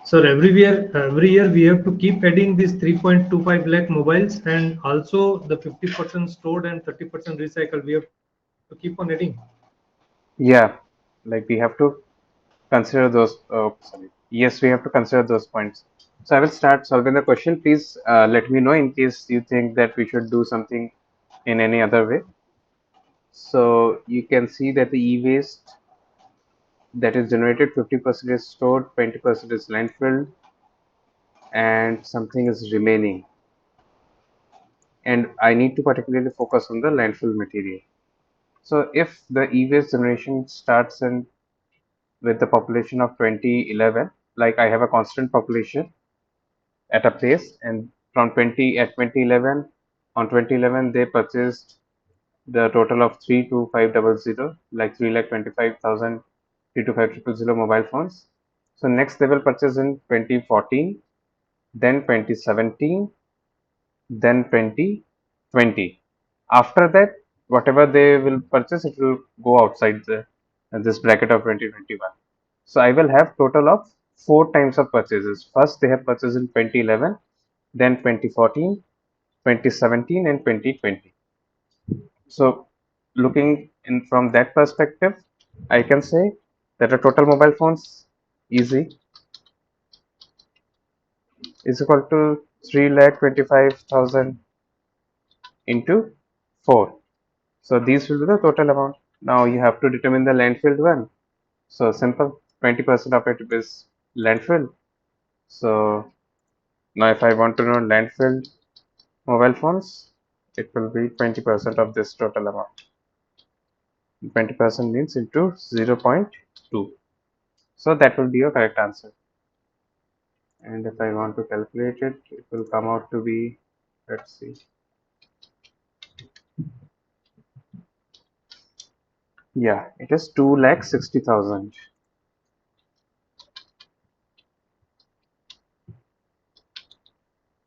So every year we have to keep adding these 3.25 lakh mobiles, and also the 50% stored and 30% recycled. We have to keep on adding. Yeah, like we have to consider those. Sorry. Yes, we have to consider those points. So I will start solving the question. Please let me know in case you think that we should do something in any other way. So you can see that the e-waste that is generated, 50% is stored, 20% is landfilled, and something is remaining. And I need to particularly focus on the landfill material. So if the e-waste generation starts in with the population of 2011, like I have a constant population at a place, and from 20 at 2011, on 2011 they purchased the total of 32500, like 3,25,000 32500 mobile phones. So next they will purchase in 2014, then 2017, then 2020. After that, whatever they will purchase, it will go outside this bracket of 2021. So I will have total of four times of purchases. First, they have purchased in 2011. then 2014, 2017, and 2020. So looking in from that perspective, I can say that the total mobile phones easy is equal to 3,25,000 into 4. So these will be the total amount. Now you have to determine the landfill one. So simple, 20% of it is landfill. So now if I want to know landfill mobile phones, it will be 20% of this total amount. 20% means into 0.2. So that will be your correct answer. And if I want to calculate it, it will come out to be, let's see. Yeah, it is 2,60,000.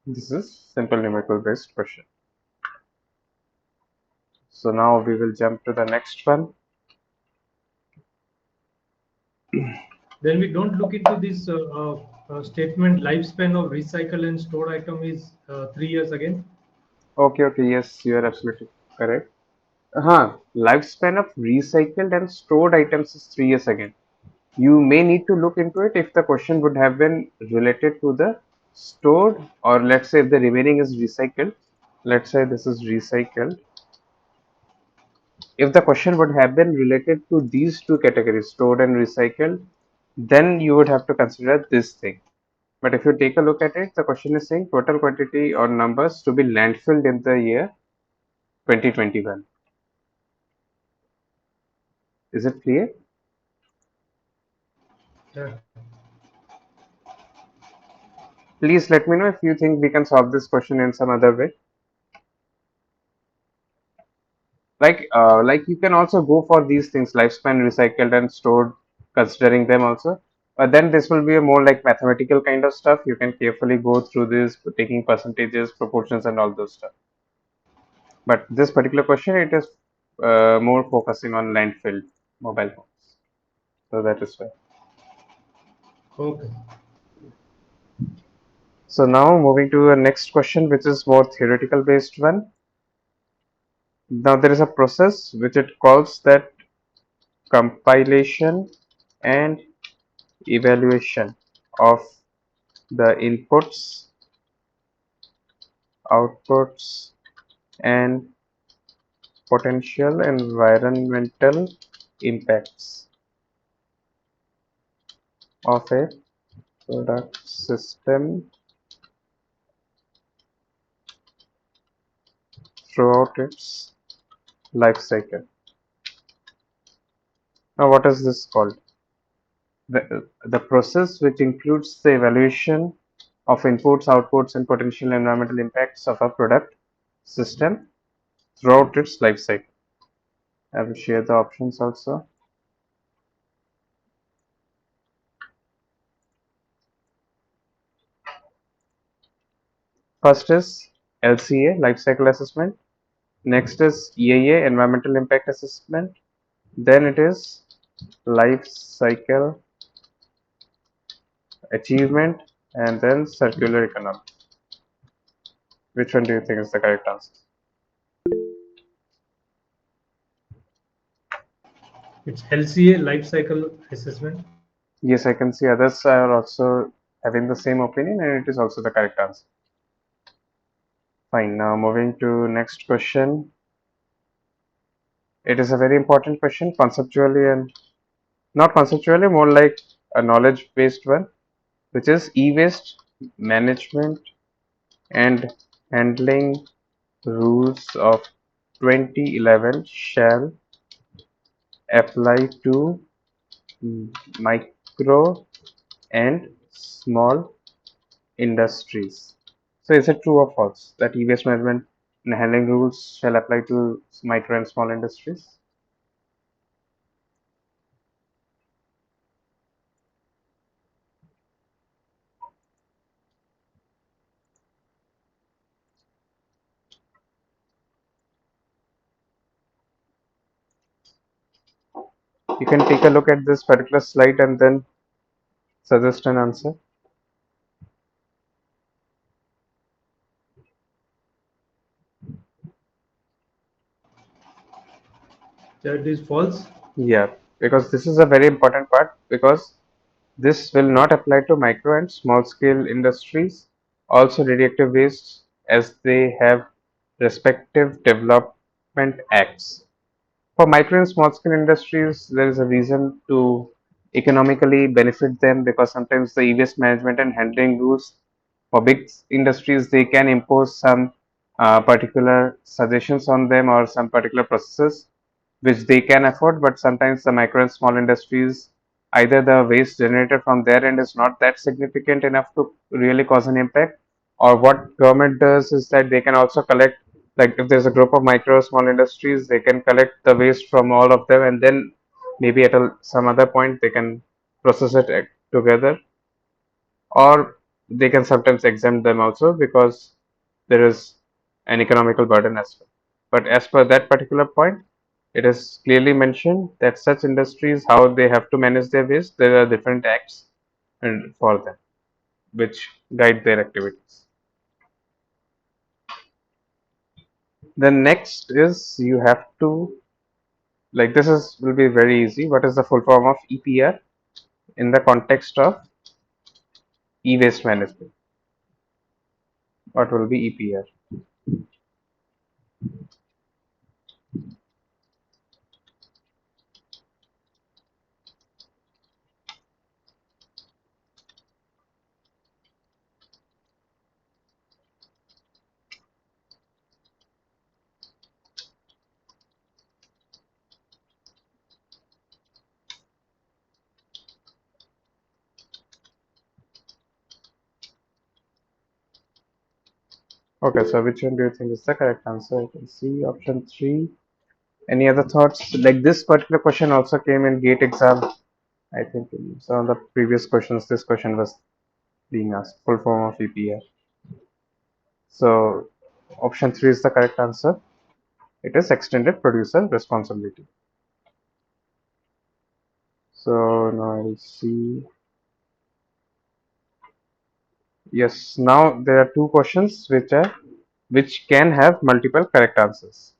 This is simple numerical based question. So now we will jump to the next one. Then we don't look into this statement lifespan of recycle and stored item is 3 years again. Okay, yes, you are absolutely correct. Lifespan of recycled and stored items is 3 years again. You may need to look into it if the question would have been related to the stored, or let's say if the remaining is recycled. Let's say this is recycled. If the question would have been related to these two categories, stored and recycled, then you would have to consider this thing. But if you take a look at it, the question is saying total quantity or numbers to be landfilled in the year 2021. Is it clear? Yeah. Please let me know if you think we can solve this question in some other way. Like you can also go for these things, lifespan, recycled, and stored, considering them also. But then this will be a more like mathematical kind of stuff. You can carefully go through this, taking percentages, proportions, and all those stuff. But this particular question, it is more focusing on landfill mobile phones. So that is why. Okay. So now moving to the next question, which is more theoretical based one. Now there is a process which it calls that compilation and evaluation of the inputs, outputs, and potential environmental impacts of a product system throughout its life cycle. Now, what is this called? The process which includes the evaluation of inputs, outputs, and potential environmental impacts of a product system throughout its life cycle. I will share the options also. First is LCA, life cycle assessment. Next is EIA, environmental impact assessment. Then it is life cycle achievement, and then circular economy. Which one do you think is the correct answer? It's LCA life cycle assessment. Yes, I can see others are also having the same opinion, and it is also the correct answer. Fine. Now moving to next question. It is a very important question, conceptually and not conceptually, more like a knowledge-based one, which is e-waste management and handling rules of 2011 shall apply to micro and small industries. So is it true or false that e-waste management and handling rules shall apply to micro and small industries? You can take a look at this particular slide and then suggest an answer. That is false. Yeah, because this is a very important part because this will not apply to micro and small scale industries, also radioactive waste, as they have respective development acts. For micro and small scale industries, there is a reason to economically benefit them because sometimes the e-waste management and handling rules for big industries they can impose some particular suggestions on them or some particular processes which they can afford, but sometimes the micro and small industries either the waste generated from their end is not that significant enough to really cause an impact, or what government does is that they can also collect, like if there's a group of micro small industries they can collect the waste from all of them and then maybe at some other point they can process it together, or they can sometimes exempt them also because there is an economical burden as well. But as per that particular point, it is clearly mentioned that such industries how they have to manage their waste, there are different acts and for them which guide their activities. Then next is you have to, like, this is will be very easy. What is the full form of EPR in the context of e-waste management? What will be EPR? Okay, so which one do you think is the correct answer? You can see option 3. Any other thoughts? Like this particular question also came in GATE exam. I think in some of the previous questions, this question was being asked. Full form of EPR. So option 3 is the correct answer. It is extended producer responsibility. So now I'll see. Yes, now there are two questions which can have multiple correct answers.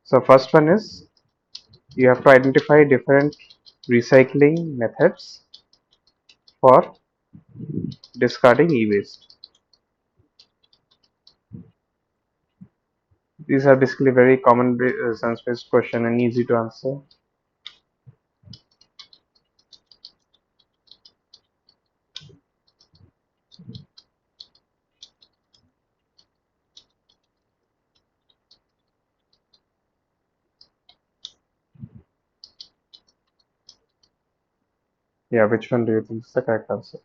So first one is you have to identify different recycling methods for discarding e-waste. These are basically very common sense-based question and easy to answer. Yeah, which one do you think is the correct answer?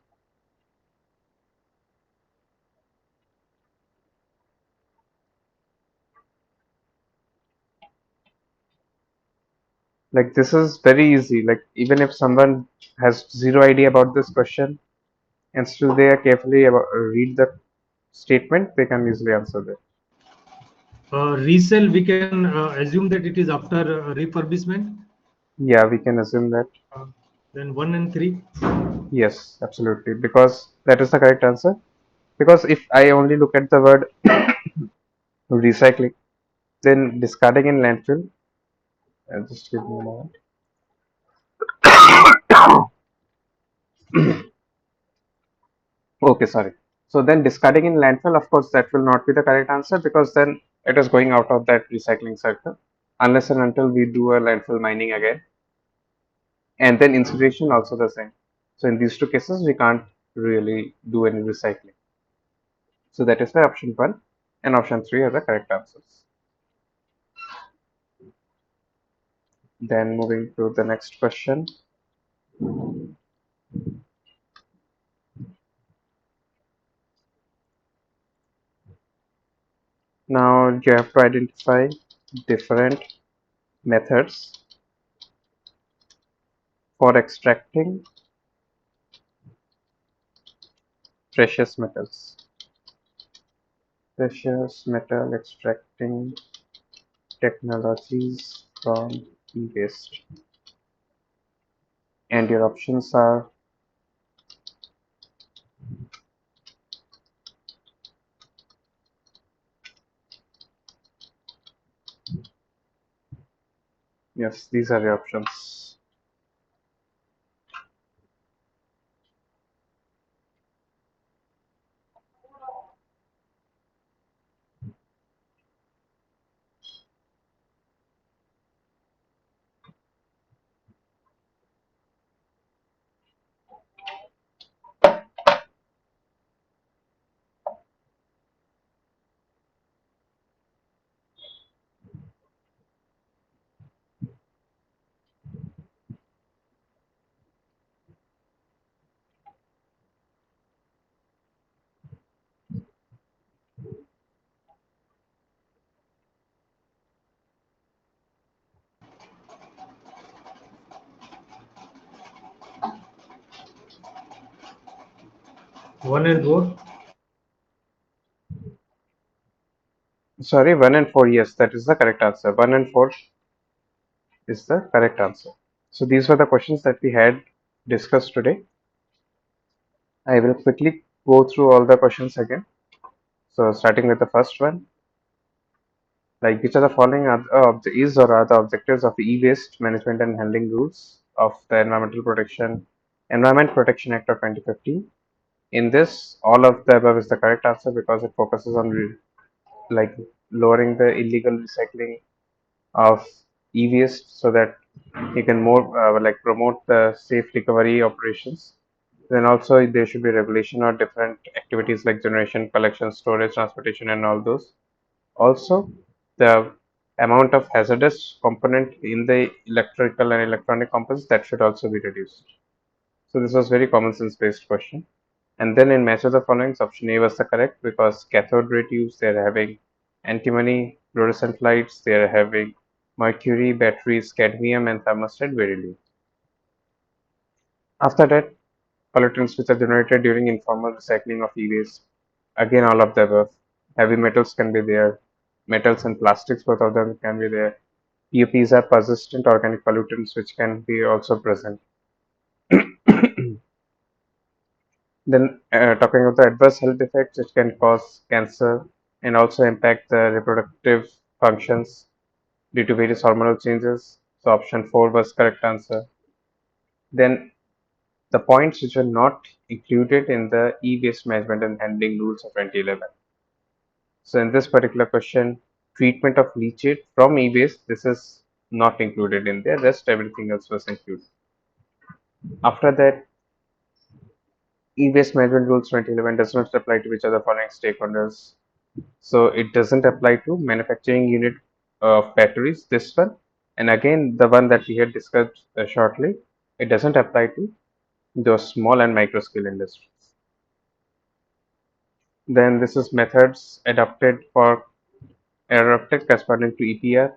Like this is very easy. Like even if someone has zero idea about this question and still they are carefully read the statement, they can easily answer that. Resell, we can assume that it is after refurbishment. Yeah, we can assume that. Uh, then 1 and 3. Yes, absolutely. Because that is the correct answer. Because if I only look at the word recycling, then discarding in landfill, just give me a moment. Okay, sorry. So then discarding in landfill, of course, that will not be the correct answer because then it is going out of that recycling circle unless and until we do a landfill mining again. And then incineration also the same. So in these two cases, we can't really do any recycling. So that is the option 1 and option 3 are the correct answers. Then moving to the next question. Now you have to identify different methods for extracting precious metals. Precious metal extracting technologies from e-waste. And your options are Yes, these are the options. One and four. Sorry, 1 and 4. Yes, that is the correct answer. 1 and 4 is the correct answer. So these were the questions that we had discussed today. I will quickly go through all the questions again. So starting with the first one, like which of the following are is or are the objectives of e-waste management and handling rules of the Environment Protection Act of 2015? In this, all of the above is the correct answer because it focuses on like lowering the illegal recycling of e-waste so that you can more like promote the safe recovery operations. Then also there should be regulation or different activities like generation, collection, storage, transportation, and all those. Also, the amount of hazardous component in the electrical and electronic components that should also be reduced. So this was very common sense based question. And then in match of the following, option A was the correct because cathode ray tubes, they're having antimony, fluorescent lights, they're having mercury, batteries, cadmium, and thermostat beryllium. After that, pollutants which are generated during informal recycling of e-waste. Again, all of the above. Heavy metals can be there. Metals and plastics, both of them can be there. PUPs are persistent organic pollutants which can be also present. Then, talking about the adverse health effects, it can cause cancer and also impact the reproductive functions due to various hormonal changes. So, option 4 was correct answer. Then, the points which were not included in the e-waste management and handling rules of 2011. So, in this particular question, treatment of leachate from e-waste, this is not included in there. Rest everything else was included. After that, e-waste management rules 2011 does not apply to which other following stakeholders. So it doesn't apply to manufacturing unit of batteries, this one. And again, the one that we had discussed shortly, it doesn't apply to those small and micro scale industries. Then this is methods adopted corresponding to EPR.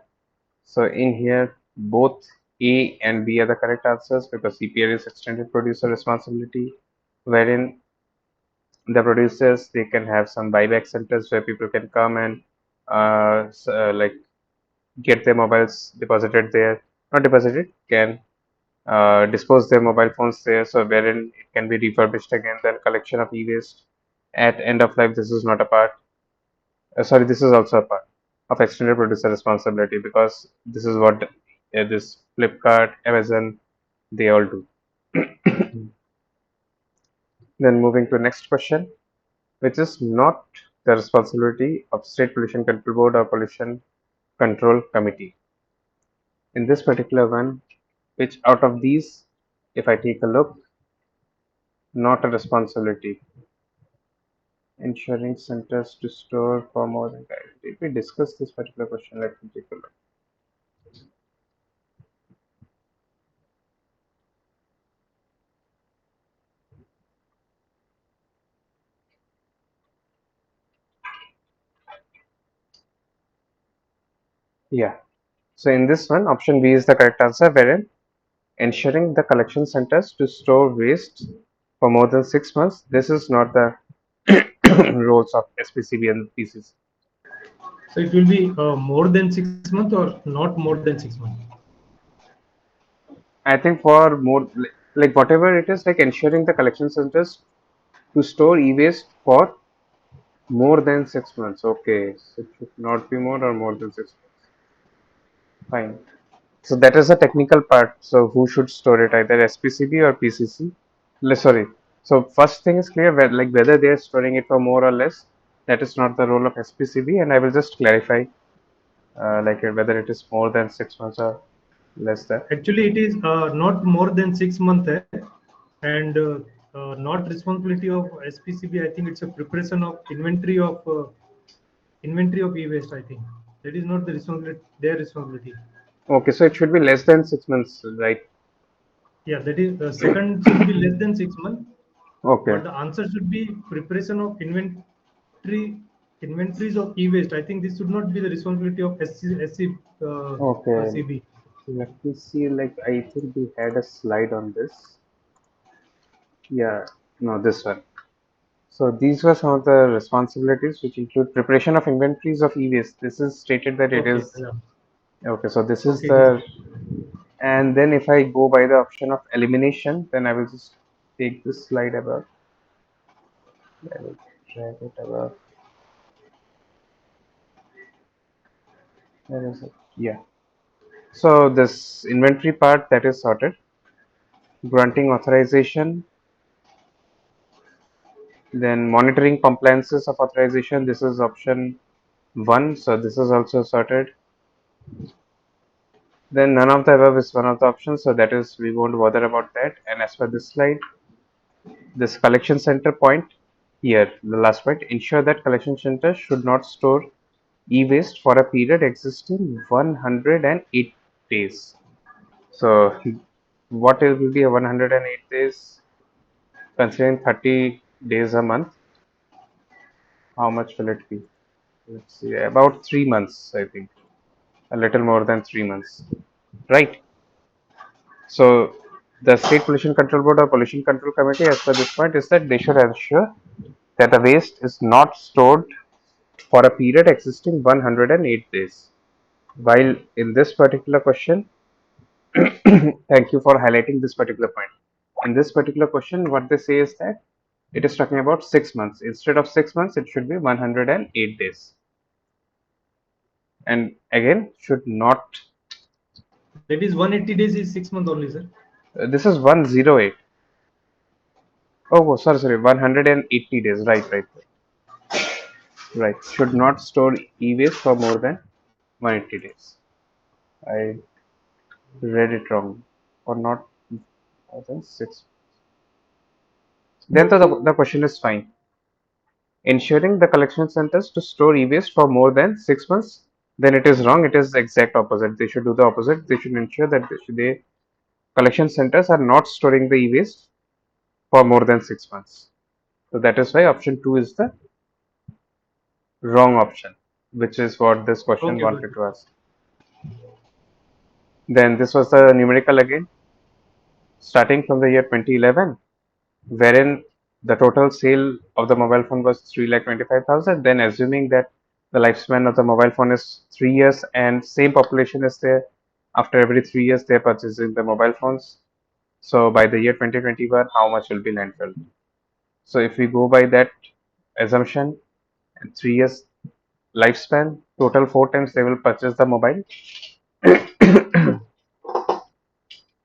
So in here, both A and B are the correct answers because EPR is extended producer responsibility, wherein the producers they can have some buyback centers where people can come and like get their mobiles deposited there, not deposited, can dispose their mobile phones there, so wherein it can be refurbished again. Then collection of e-waste at end of life. This is not a part. Sorry, this is also a part of extended producer responsibility because this is what this Flipkart, Amazon, they all do. Then moving to next question, which is not the responsibility of State Pollution Control Board or Pollution Control Committee. In this particular one, which out of these, if I take a look, not a responsibility. Ensuring centers to store for more than guide. Did we discuss this particular question? Let me take a look. Yeah. So in this one, option B is the correct answer, wherein ensuring the collection centers to store waste for more than 6 months. This is not the roles of SPCB and PCC. So it will be more than 6 months or not more than 6 months. I think for more like whatever it is, like ensuring the collection centers to store e-waste for more than 6 months. Okay, so it should not be more or more than 6 months. Fine. So that is the technical part. So who should store it, either SPCB or PCC? Sorry. So first thing is clear, like whether they are storing it for more or less. That is not the role of SPCB, and I will just clarify, like whether it is more than 6 months or less than. Actually, it is not more than 6 months, and not responsibility of SPCB. I think it's a preparation of inventory of e-waste. I think that is not the responsibility, their responsibility. Okay, so it should be less than 6 months, right? Yeah, that is second should be less than 6 months, Okay. but the answer should be preparation of inventories of e-waste. I think this should not be the responsibility of Okay. CB. Let me see. Like I think we had a slide on this. Yeah. No, this one. So these were some of the responsibilities, which include preparation of inventories of e-waste. This is stated that it Okay, is yeah. okay. So this is Okay, it is. the, and then if I go by the option of elimination, then I will just take this slide above. I will drag it above. Where is it? Yeah. So this inventory part, that is sorted. Granting authorization, then monitoring compliances of authorization. This is option 1. So this is also sorted. Then none of the above is one of the options. So that is, we won't bother about that. And as per this slide, this collection center point here, the last point, ensure that collection center should not store e-waste for a period existing 108 days. So what it will be a 108 days, considering 30 days a month? How much will it be? Let's see, about 3 months, I think, a little more than 3 months, right? So the State Pollution Control Board or Pollution Control Committee, as per this point, is that they should ensure that the waste is not stored for a period existing 108 days. While in this particular question, thank you for highlighting this particular point. In this particular question, what they say is that it is talking about 6 months. Instead of 6 months, it should be 108 days. And again, should not. That is 180 days is 6 months only, sir. This is 108. Oh, sorry, 180 days. Right. Right. Should not store e-waste for more than 180 days. I read it wrong. Or not more than 6. Then the question is fine. Ensuring the collection centers to store e-waste for more than 6 months, then it is wrong. It is the exact opposite. They should do the opposite. They should ensure that they collection centers are not storing the e-waste for more than 6 months. So that is why option 2 is the wrong option, which is what this question Okay, got wanted it. to ask. Then this was the numerical again, starting from the year 2011, wherein the total sale of the mobile phone was 3,25,000. Then assuming that the lifespan of the mobile phone is 3 years and same population is there, after every 3 years they are purchasing the mobile phones. So by the year 2021, how much will be landfill? So if we go by that assumption, and 3 years lifespan, total 4 times they will purchase the mobile,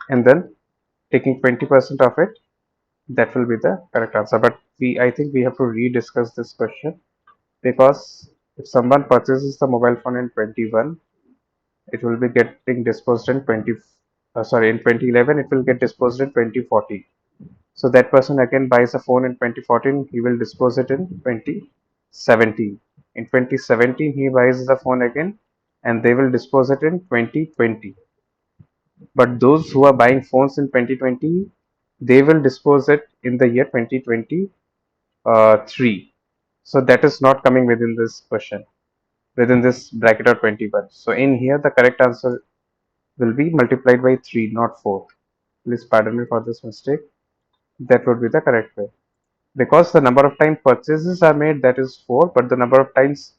and then taking 20% of it, that will be the correct answer. But I think we have to rediscuss this question, because if someone purchases the mobile phone in 21, it will be getting disposed in in 2011, it will get disposed in 2040. So that person again buys a phone in 2014, he will dispose it in 2017. In 2017, he buys the phone again, and they will dispose it in 2020. But those who are buying phones in 2020, they will dispose it in the year 2023. So that is not coming within this question, within this bracket of 21. So in here, the correct answer will be multiplied by 3, not 4. Please pardon me for this mistake. That would be the correct way. Because the number of times purchases are made, that is 4, but the number of times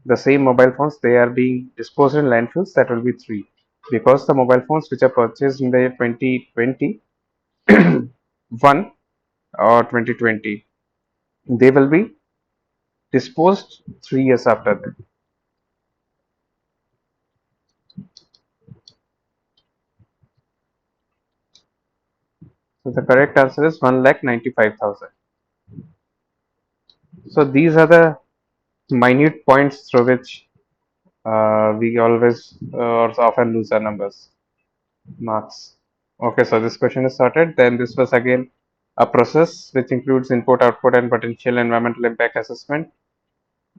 the same mobile phones they are being disposed in landfills, that will be 3. Because the mobile phones which are purchased in the year 2021 or 2020, they will be disposed 3 years after that. So the correct answer is 1,95,000. So these are the minute points through which we always or often lose our numbers, marks. Okay, so this question is sorted. Then this was again a process which includes input, output, and potential environmental impact assessment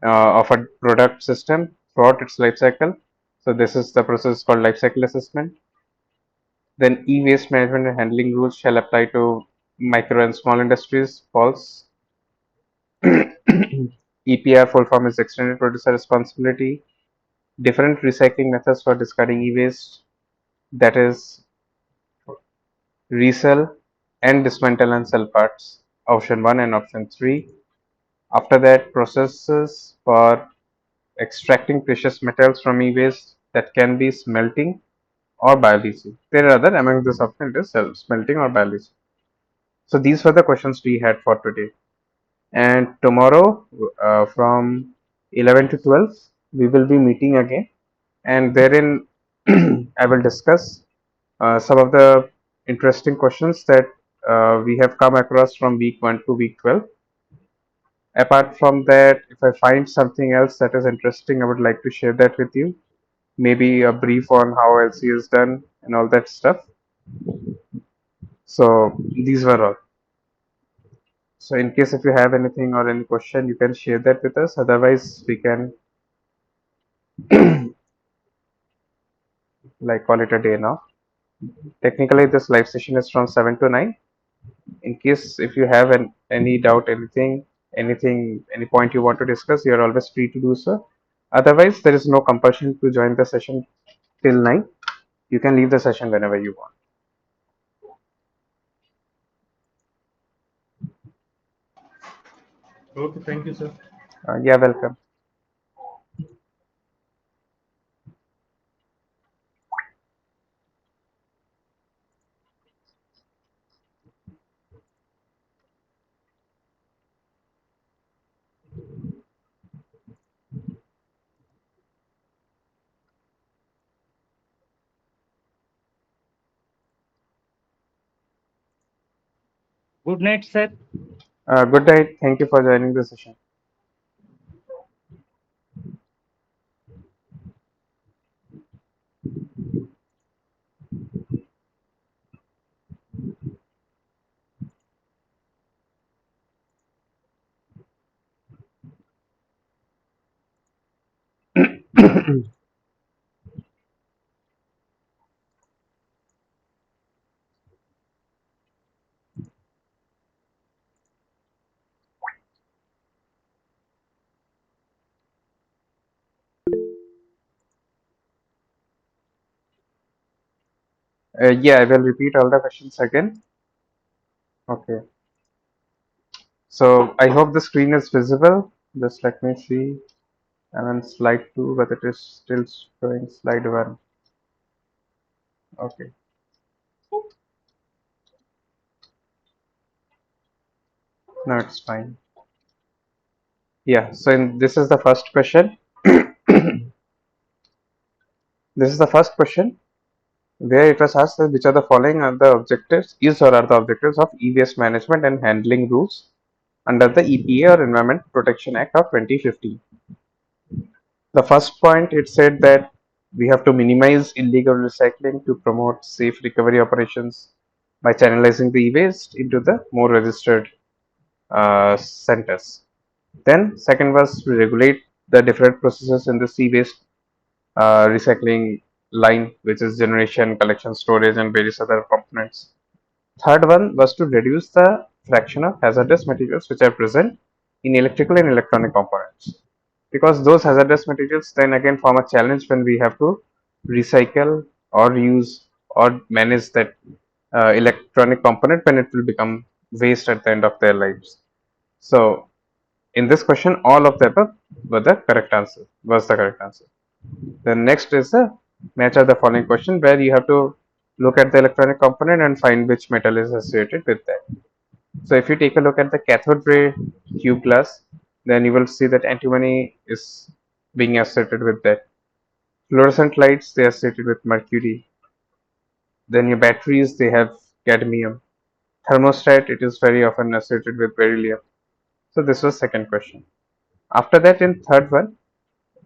of a product system throughout its life cycle. So this is the process called life cycle assessment. Then e-waste management and handling rules shall apply to micro and small industries. False. EPR full form is extended producer responsibility. Different recycling methods for discarding e-waste, that is resell and dismantle and sell parts, option 1 and option 3. After that, processes for extracting precious metals from e-waste, that can be smelting or biology. There are other among this option, it is smelting or biology. So these were the questions we had for today. And tomorrow from 11 to 12 we will be meeting again, and therein I will discuss some of the interesting questions that we have come across from week 1 to week 12. Apart from that, if I find something else that is interesting, I would like to share that with you. Maybe a brief on how LC is done and all that stuff. So these were all. So in case if you have anything or any question, you can share that with us. Otherwise, we can like call it a day now. Technically, this live session is from 7 to 9. In case if you have any doubt, any point you want to discuss, you are always free to do so. Otherwise, there is no compulsion to join the session till 9. You can leave the session whenever you want. Okay, thank you, sir. Yeah, welcome. Good night, sir. Good night. Thank you for joining the session. Yeah, I will repeat all the questions again. Okay. So I hope the screen is visible. Just let me see. I'm on slide 2, but it is still showing slide 1. Okay. No, it's fine. Yeah. So this is the first question. This is the first question where it was asked that which are the following are the objectives is or are the objectives of e-waste management and handling rules under the EPA or Environment Protection Act of 2015. The first point, it said that we have to minimize illegal recycling to promote safe recovery operations by channelizing the e-waste into the more registered centers. Then second was to regulate the different processes in the e-waste recycling line, which is generation, collection, storage, and various other components. Third one was to reduce the fraction of hazardous materials which are present in electrical and electronic components, because those hazardous materials then again form a challenge when we have to recycle or use or manage that electronic component when it will become waste at the end of their lives. So in this question, all of the above were the correct answer. Was the correct answer. The next is a match of the following question, where you have to look at the electronic component and find which metal is associated with that. So if you take a look at the cathode ray tube glass, then you will see that antimony is being associated with that. Fluorescent lights, they are associated with mercury. Then your batteries, they have cadmium. thermostat, it is very often associated with beryllium. So this was second question. After that, in third one,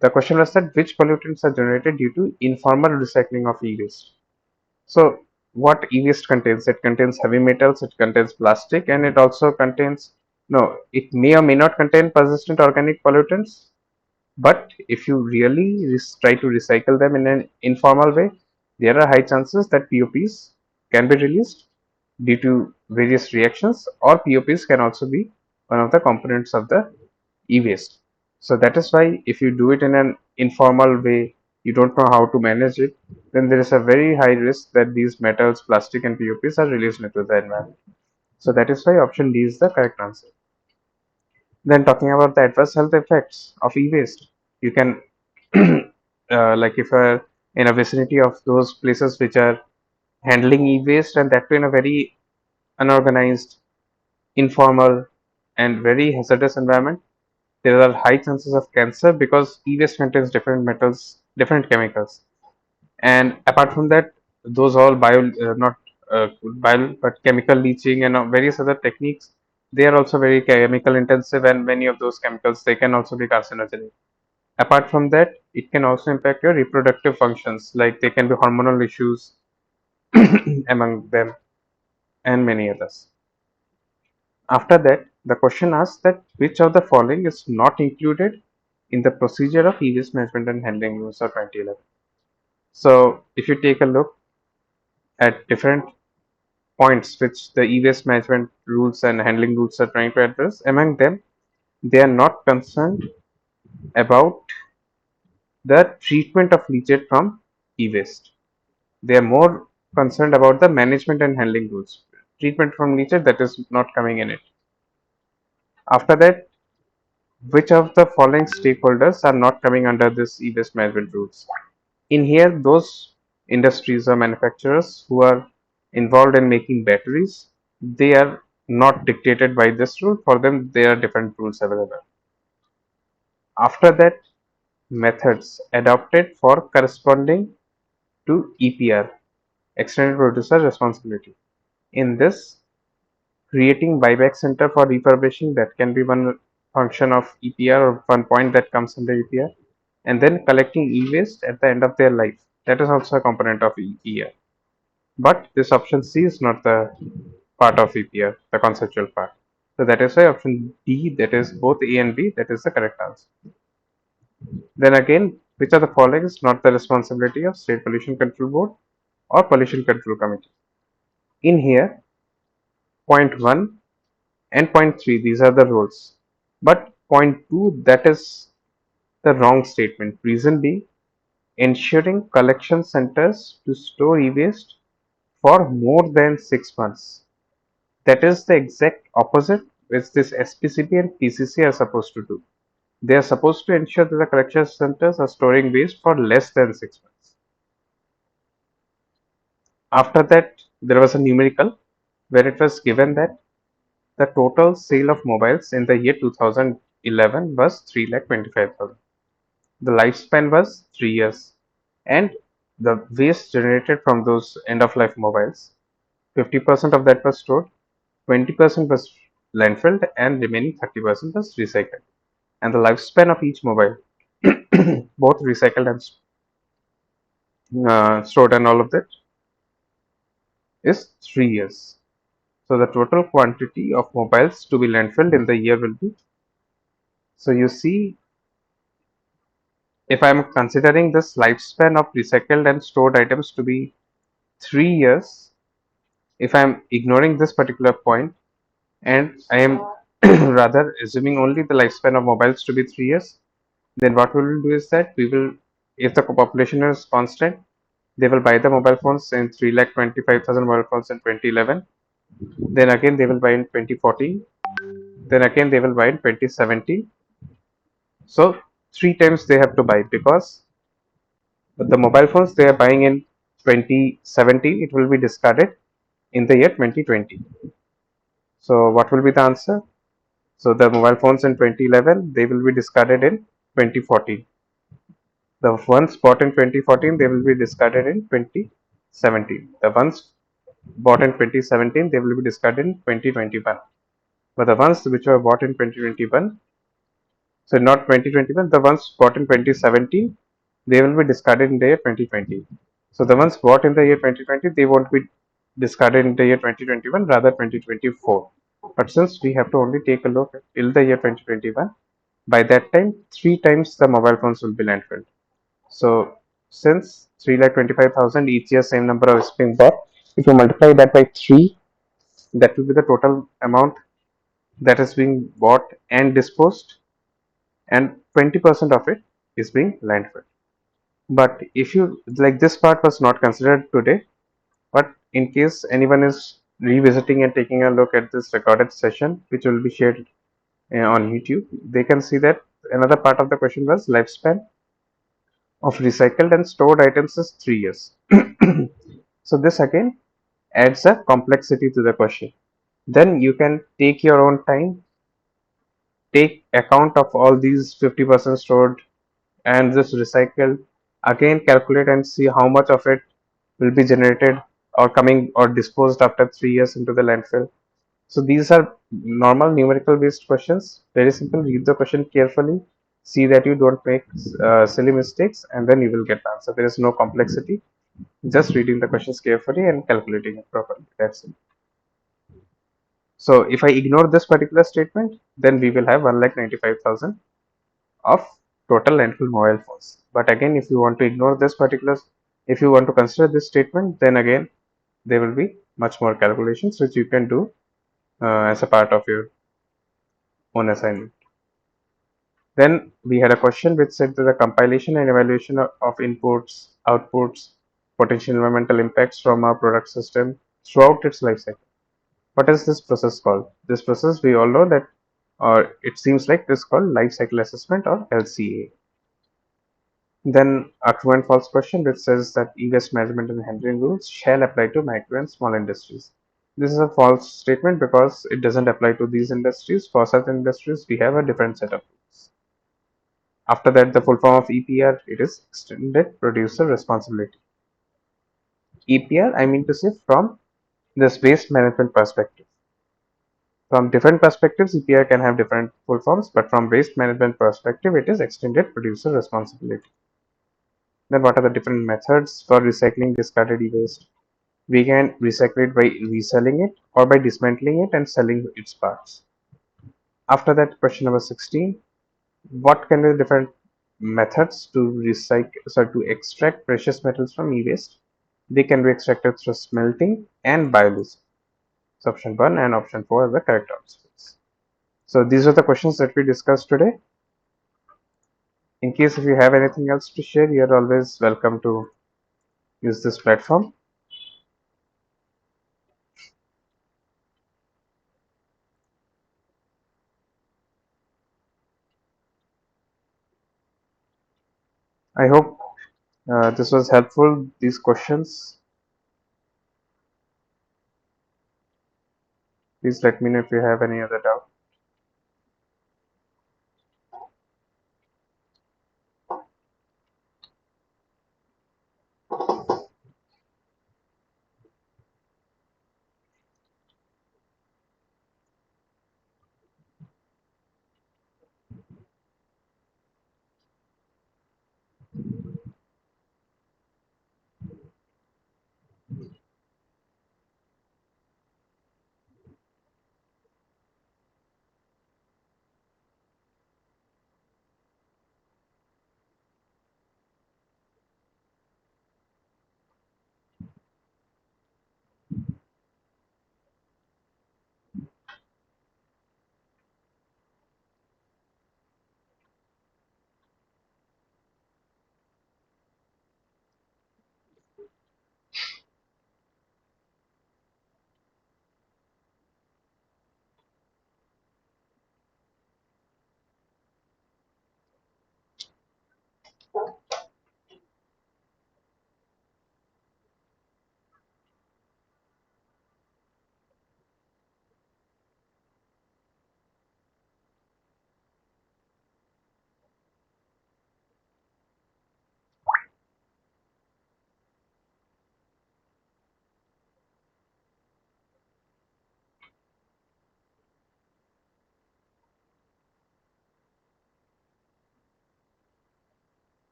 the question was that which pollutants are generated due to informal recycling of e-waste. So what e-waste contains? It contains heavy metals, it contains plastic, and it also contains, no, it may or may not contain persistent organic pollutants. But if you really try to recycle them in an informal way, there are high chances that POPs can be released due to various reactions, or POPs can also be one of the components of the e-waste. So that is why if you do it in an informal way, you don't know how to manage it, then there is a very high risk that these metals, plastic, and POPs are released into the environment. So that is why option D is the correct answer. Then talking about the adverse health effects of e-waste, you can like if you're in a vicinity of those places which are handling e-waste, and that too in a very unorganized, informal, and very hazardous environment, there are high chances of cancer because e-waste contains different metals, different chemicals. And apart from that, those all not bio but chemical leaching and various other techniques, they are also very chemical intensive, and many of those chemicals, they can also be carcinogenic. Apart from that, it can also impact your reproductive functions, like there can be hormonal issues among them, and many others. After that, the question asks that which of the following is not included in the procedure of e-waste management and handling rules of 2011. So if you take a look at different points which the e-waste management rules and handling rules are trying to address, among them, they are not concerned about the treatment of leachate from e-waste. They are more concerned about the management and handling rules. Treatment from leachate, that is not coming in it. After that, which of the following stakeholders are not coming under this e-waste management rules? In here, those industries or manufacturers who are involved in making batteries, they are not dictated by this rule. For them, there are different rules available. After that, methods adopted for corresponding to EPR, extended producer responsibility. In this, creating buyback center for refurbishing, that can be one function of EPR or one point that comes under EPR, and then collecting e-waste at the end of their life, that is also a component of EPR. But this option C is not the part of EPR, the conceptual part. So that is why option D, that is both A and B, that is the correct answer. Then again, which of the following is not the responsibility of State Pollution Control Board or Pollution Control Committee? In here, point 1 and point 3, these are the roles. But point 2, that is the wrong statement. Reason being, ensuring collection centers to store e-waste for more than 6 months. That is the exact opposite which this SPCP and PCC are supposed to do. They are supposed to ensure that the collection centers are storing waste for less than 6 months. After that, there was a numerical where it was given that the total sale of mobiles in the year 2011 was 3,25,000. The lifespan was 3 years, and the waste generated from those end of life mobiles, 50% of that was stored, 20% was landfilled, and remaining 30% was recycled. And the lifespan of each mobile, both recycled and stored and all of that, is 3 years. So the total quantity of mobiles to be landfilled in the year will be. So you see, if I am considering this lifespan of recycled and stored items to be 3 years, if I am ignoring this particular point and I am rather assuming only the lifespan of mobiles to be 3 years, then what we will do is that we will, if the population is constant, they will buy the mobile phones in 3,25,000 mobile phones in 2011. Then again they will buy in 2014. Then again they will buy in 2017. So 3 times they have to buy, because the mobile phones they are buying in 2017, it will be discarded in the year 2020. So what will be the answer? So the mobile phones in 2011, they will be discarded in 2014. The ones bought in 2014, they will be discarded in 2017. The ones bought in 2017, they will be discarded in 2021. But the ones which were bought in 2021, so not 2021, the ones bought in 2017, they will be discarded in the year 2020. So the ones bought in the year 2020, they won't be discarded in the year 2021, rather 2024. But since we have to only take a look till the year 2021, by that time, 3 times the mobile phones will be landfilled. So since 3,25,000 each year, same number of is being bought, if you multiply that by 3, that will be the total amount that is being bought and disposed, and 20% of it is being landfilled. But if you like, this part was not considered today, but in case anyone is revisiting and taking a look at this recorded session, which will be shared on YouTube, they can see that another part of the question was lifespan of recycled and stored items is 3 years. So this again adds a complexity to the question. Then you can take your own time, take account of all these 50% stored and this recycled, again calculate and see how much of it will be generated or coming or disposed after 3 years into the landfill. So these are normal numerical based questions, very simple. Read the question carefully, see that you don't make silly mistakes, and then you will get the answer. There is no complexity, just reading the questions carefully and calculating it properly. That's it. So if I ignore this particular statement, then we will have 1,95,000 of total landfill mobile phones. But again, if you want to ignore this particular, if you want to consider this statement, then again there will be much more calculations which you can do as a part of your own assignment. Then we had a question which said that the compilation and evaluation of inputs, outputs, potential environmental impacts from our product system throughout its life cycle. What is this process called? This process, we all know that, or it seems like this is called life cycle assessment or LCA. Then a true and false question which says that e-waste management and handling rules shall apply to micro and small industries. This is a false statement because it doesn't apply to these industries. For such industries, we have a different set of rules. After that, the full form of EPR, it is Extended Producer Responsibility. EPR, I mean to say, from this waste management perspective. From different perspectives, EPR can have different full forms, but from waste management perspective, it is Extended Producer Responsibility. Then what are the different methods for recycling discarded e-waste? We can recycle it by reselling it or by dismantling it and selling its parts. After that, question number 16, what can be the different methods to to extract precious metals from e-waste? They can be extracted through smelting and bioluminescence. So option 1 and option 4 are the correct answers. So these are the questions that we discussed today. In case if you have anything else to share, you are always welcome to use this platform. I hope this was helpful, these questions. Please let me know if you have any other doubt.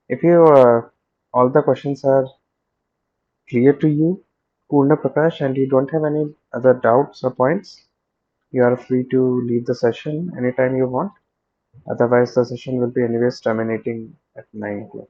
If you all the questions are clear to you, Purna Prakash, and you don't have any other doubts or points, you are free to leave the session anytime you want. Otherwise, the session will be anyways terminating at 9 o'clock.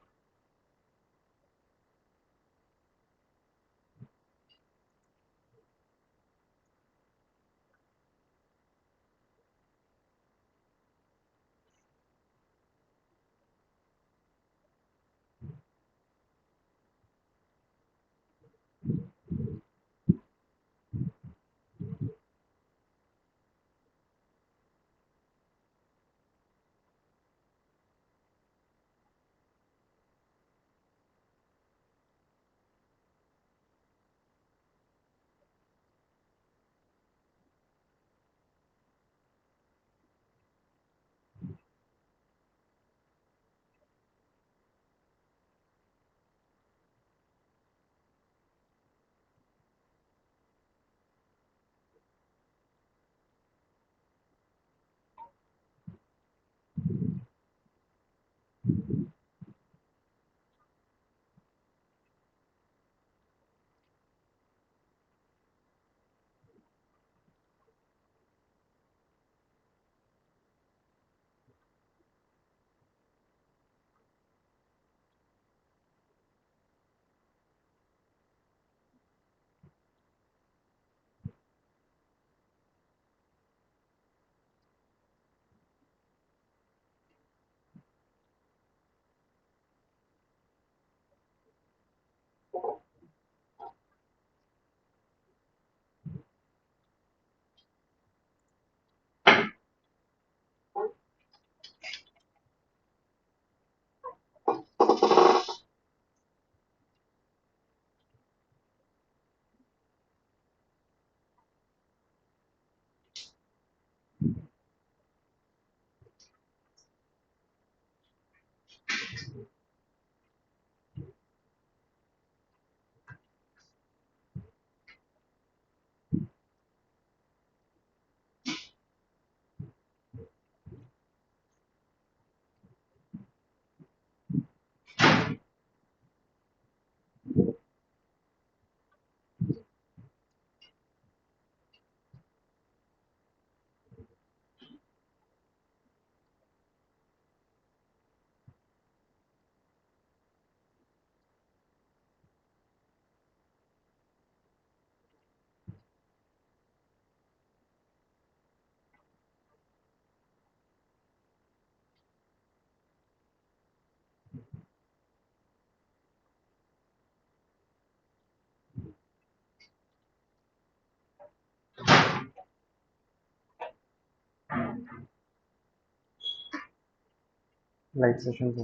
Light session से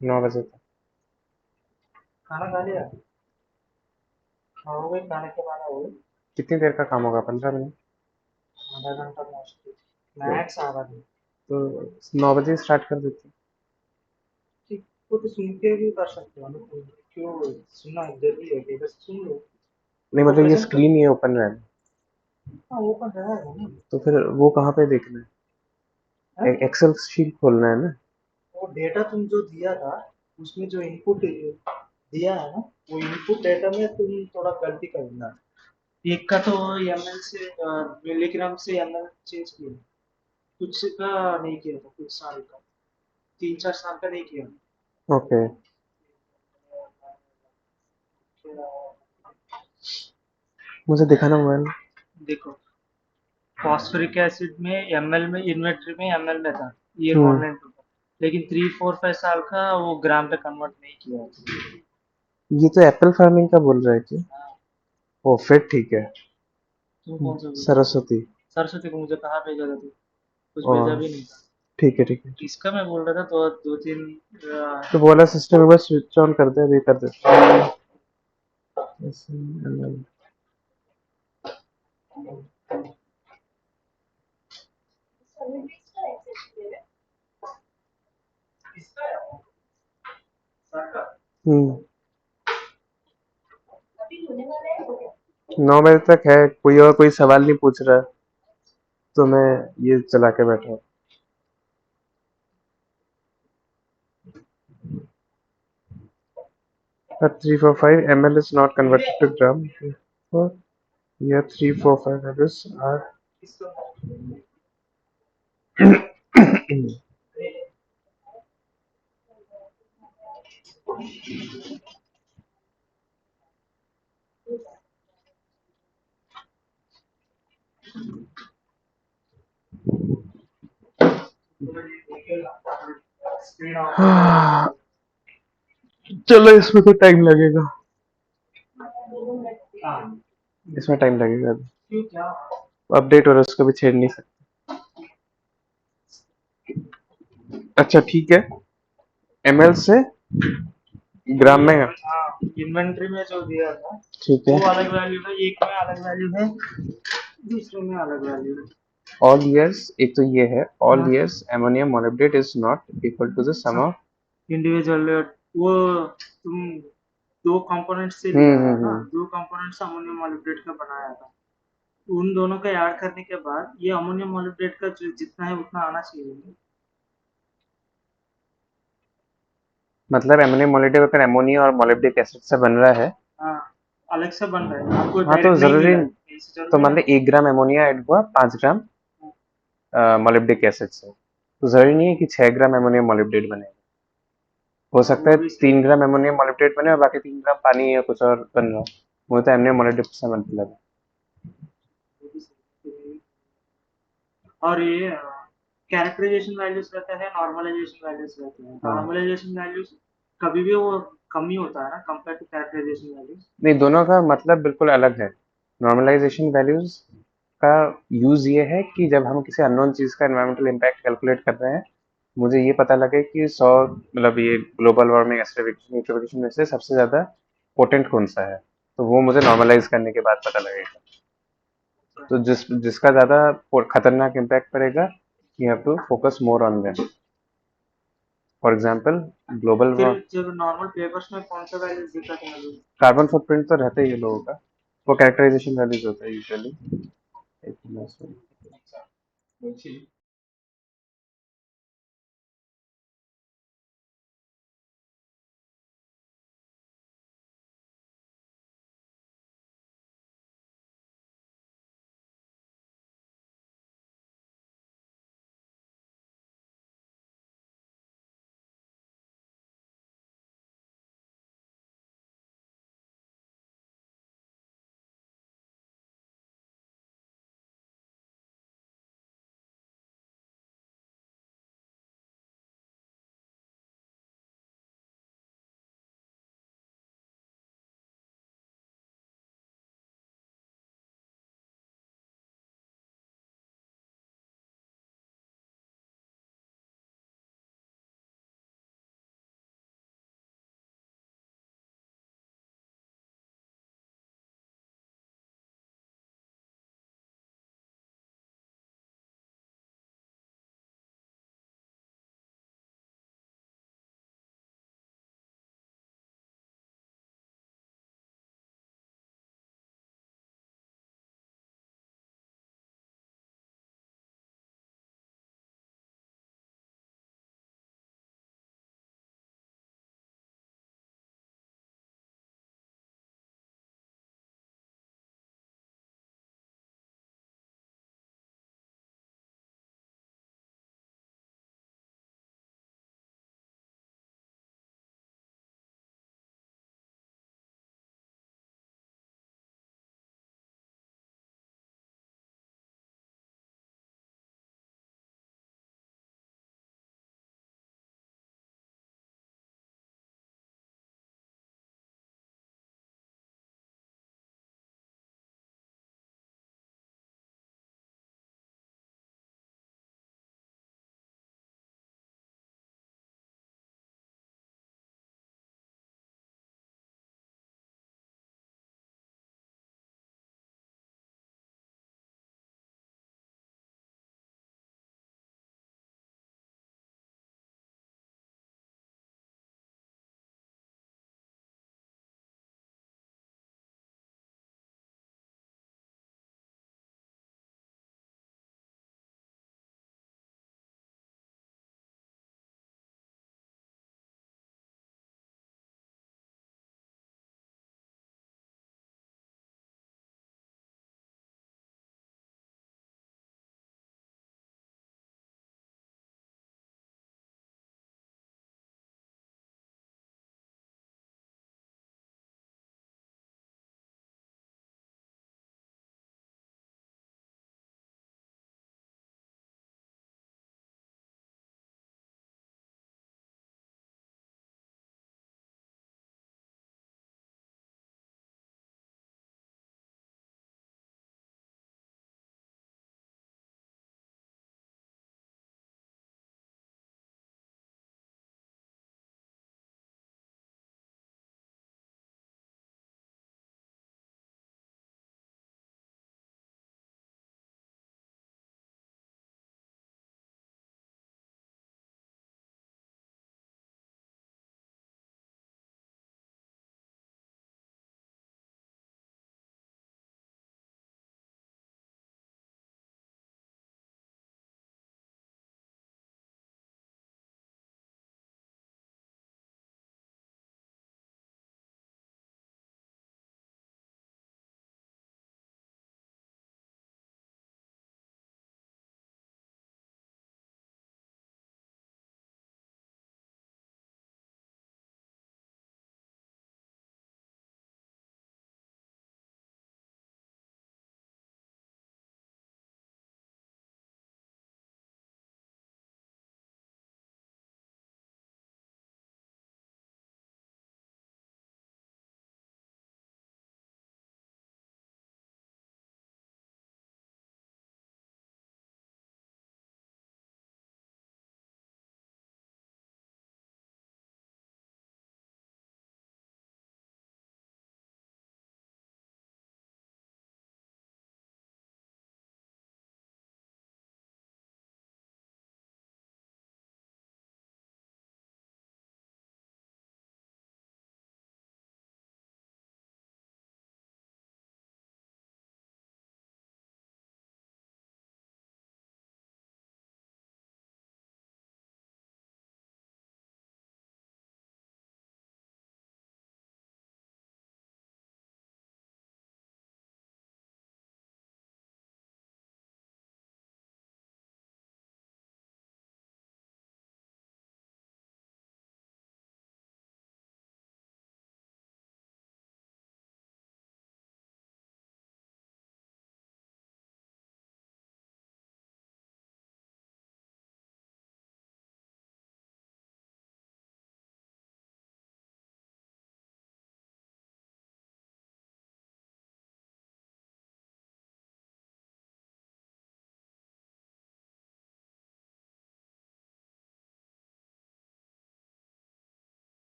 9 बजे तक। खाना खा लिया? हाँ, हो गई, खाने के बाद हो गई। कितनी देर का काम होगा? 15 मिनट? आधा घंटा मोस्टली, मैक्स आधा घंटा। तो 9 बजे स्टार्ट कर देते हैं। ठीक, वो तो सुन के भी कर सकते हो ना, तो क्यों सुनना जरूरी है कि बस सुन लो। नहीं वो मतलब ये प्रेजेंट कर, स्क्रीन ये ओपन रहेगा, हाँ ओपन रहेगा ना। तो फिर वो कहाँ पे देखना हाँ? है? एक्सेल शीट खोलना है ना? वो डेटा तुम जो दिया था, उसमें जो इनपुट दिया है ना, वो इनपुट डेटा में तुम थोड़ा गलती कर दिया। एक का तो एमएल से मिलीग्राम से एमएल चेंज किया, कुछ का नहीं किया था, कुछ साल का, 3-4 साल का नहीं किया। ओके। मुझे दिखाना मोबाइल। देखो, फॉस्फोरिक एसिड में एमएल में, इन्वेंट्री में एमएल में था, ये हम्म, 192 था, लेकिन 3-4-5 साल का वो ग्राम पे कन्वर्ट नहीं किया है। ये तो एप्पल फार्मिंग का बोल रहा है कि? हाँ, ओ फिर ठीक है। तुम कौन सा बोल रहे हो? सरस्वती। सरस्वती को मुझे कहाँ भेजा था तू? कुछ ओ भेजा भी नहीं था। ठीक है ठीक है। इसका मैं बोल रहा था तो 2-3 तो बोला सिस्टम एक बार स्विच ऑन कर दे, अभी कर दे। हम्म 9 बजे तक है, कोई सवाल नहीं पूछ रहा, तो मैं ये चला के बैठा हूँ। 345 ml is not converted to gram. So here 345 ml are चलो इसमें तो टाइम लगेगा, इसमें टाइम लगेगा, अपडेट हो रहा है, उसको भी छेड़ नहीं सकते। अच्छा ठीक है, ml से ग्राम में है, इन्वेंट्री में जो दिया था ठीक वो है। अलग वैल्यू है, एक में अलग वैल्यू है, दूसरे में अलग वैल्यू है। ऑल ईयर्स, एक तो ये है all years ammonium molybdate is not equal to the sum of individual वो तुम दो कंपोनेंट से लिया है ना, दो कंपोनेंट से अमोनियम मॉलिब्डेट का बनाया था, उन दोनों का ऐड करने के बाद ये अमोनियम मॉलिब्डेट का जो जितना है उतना आना चाहिए। मतलब अमोनियम मोलिब्डेट अगर अमोनिया और मोलिब्डिक एसिड से बन रहा है, हाँ अलग से बन रहा है, आपको हाँ तो डायरेक्ट नहीं जरूरी, मिला है, ऐसे तो जरूरी मान लो नहीं। 1 ग्राम अमोनिया ऐड हुआ 5 ग्राम मोलिब्डिक एसिड से, तो जरूरी नहीं है कि 6 ग्राम अमोनियम मोलिब्डेट बने, हो सकता वो है भी 3 ग्राम अमोनियम मोलिब्डेट बने और बाकी 3 ग्राम पानी या कुछ और बन रहा हो, वो तो अमोनियम मोलिब्डेट से मतलब है। सही। और ये कैरेक्टराइजेशन वैल्यूज रहते हैं, नॉर्मलाइजेशन वैल्यूज रहते हैं। हाँ नॉर्मलाइजेशन वैल्यूज कभी भी वो कम ही होता है ना कंपेयर टू कैरेक्टराइजेशन वैल्यूज। नहीं, दोनों का मतलब बिल्कुल अलग है। नॉर्मलाइजेशन वैल्यूज का यूज ये है कि जब हम किसी अननोन चीज का एनवायरमेंटल इम्पैक्ट कैलकुलेट कर रहे हैं, मुझे ये पता लगे कि 100 मतलब ये ग्लोबल वार्मिंग एसिडिफिकेशन में से सबसे ज्यादा पोटेंट कौन सा है, तो वो मुझे नॉर्मलाइज करने के बाद पता लगेगा। तो जिसका ज्यादा खतरनाक इम्पैक्ट पड़ेगा, you have to focus more on them. For example global फिर जब नॉर्मल पेपर्स में कौन सा वैल्यूज दिखाते हैं अभी? कार्बन फुटप्रिंट तो रहता ही है लोगों का, वो कैरेक्टराइजेशन वैल्यूज होता है यूजुअली। বলছি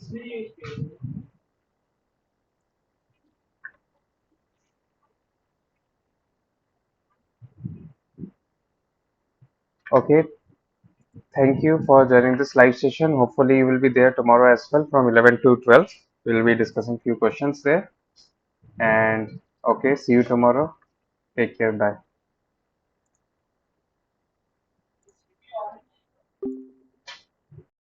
इसलिए यूज किया। Okay, thank you for joining this live session. Hopefully, you will be there tomorrow as well from 11 to 12. We'll be discussing few questions there. And okay, see you tomorrow. Take care. Bye.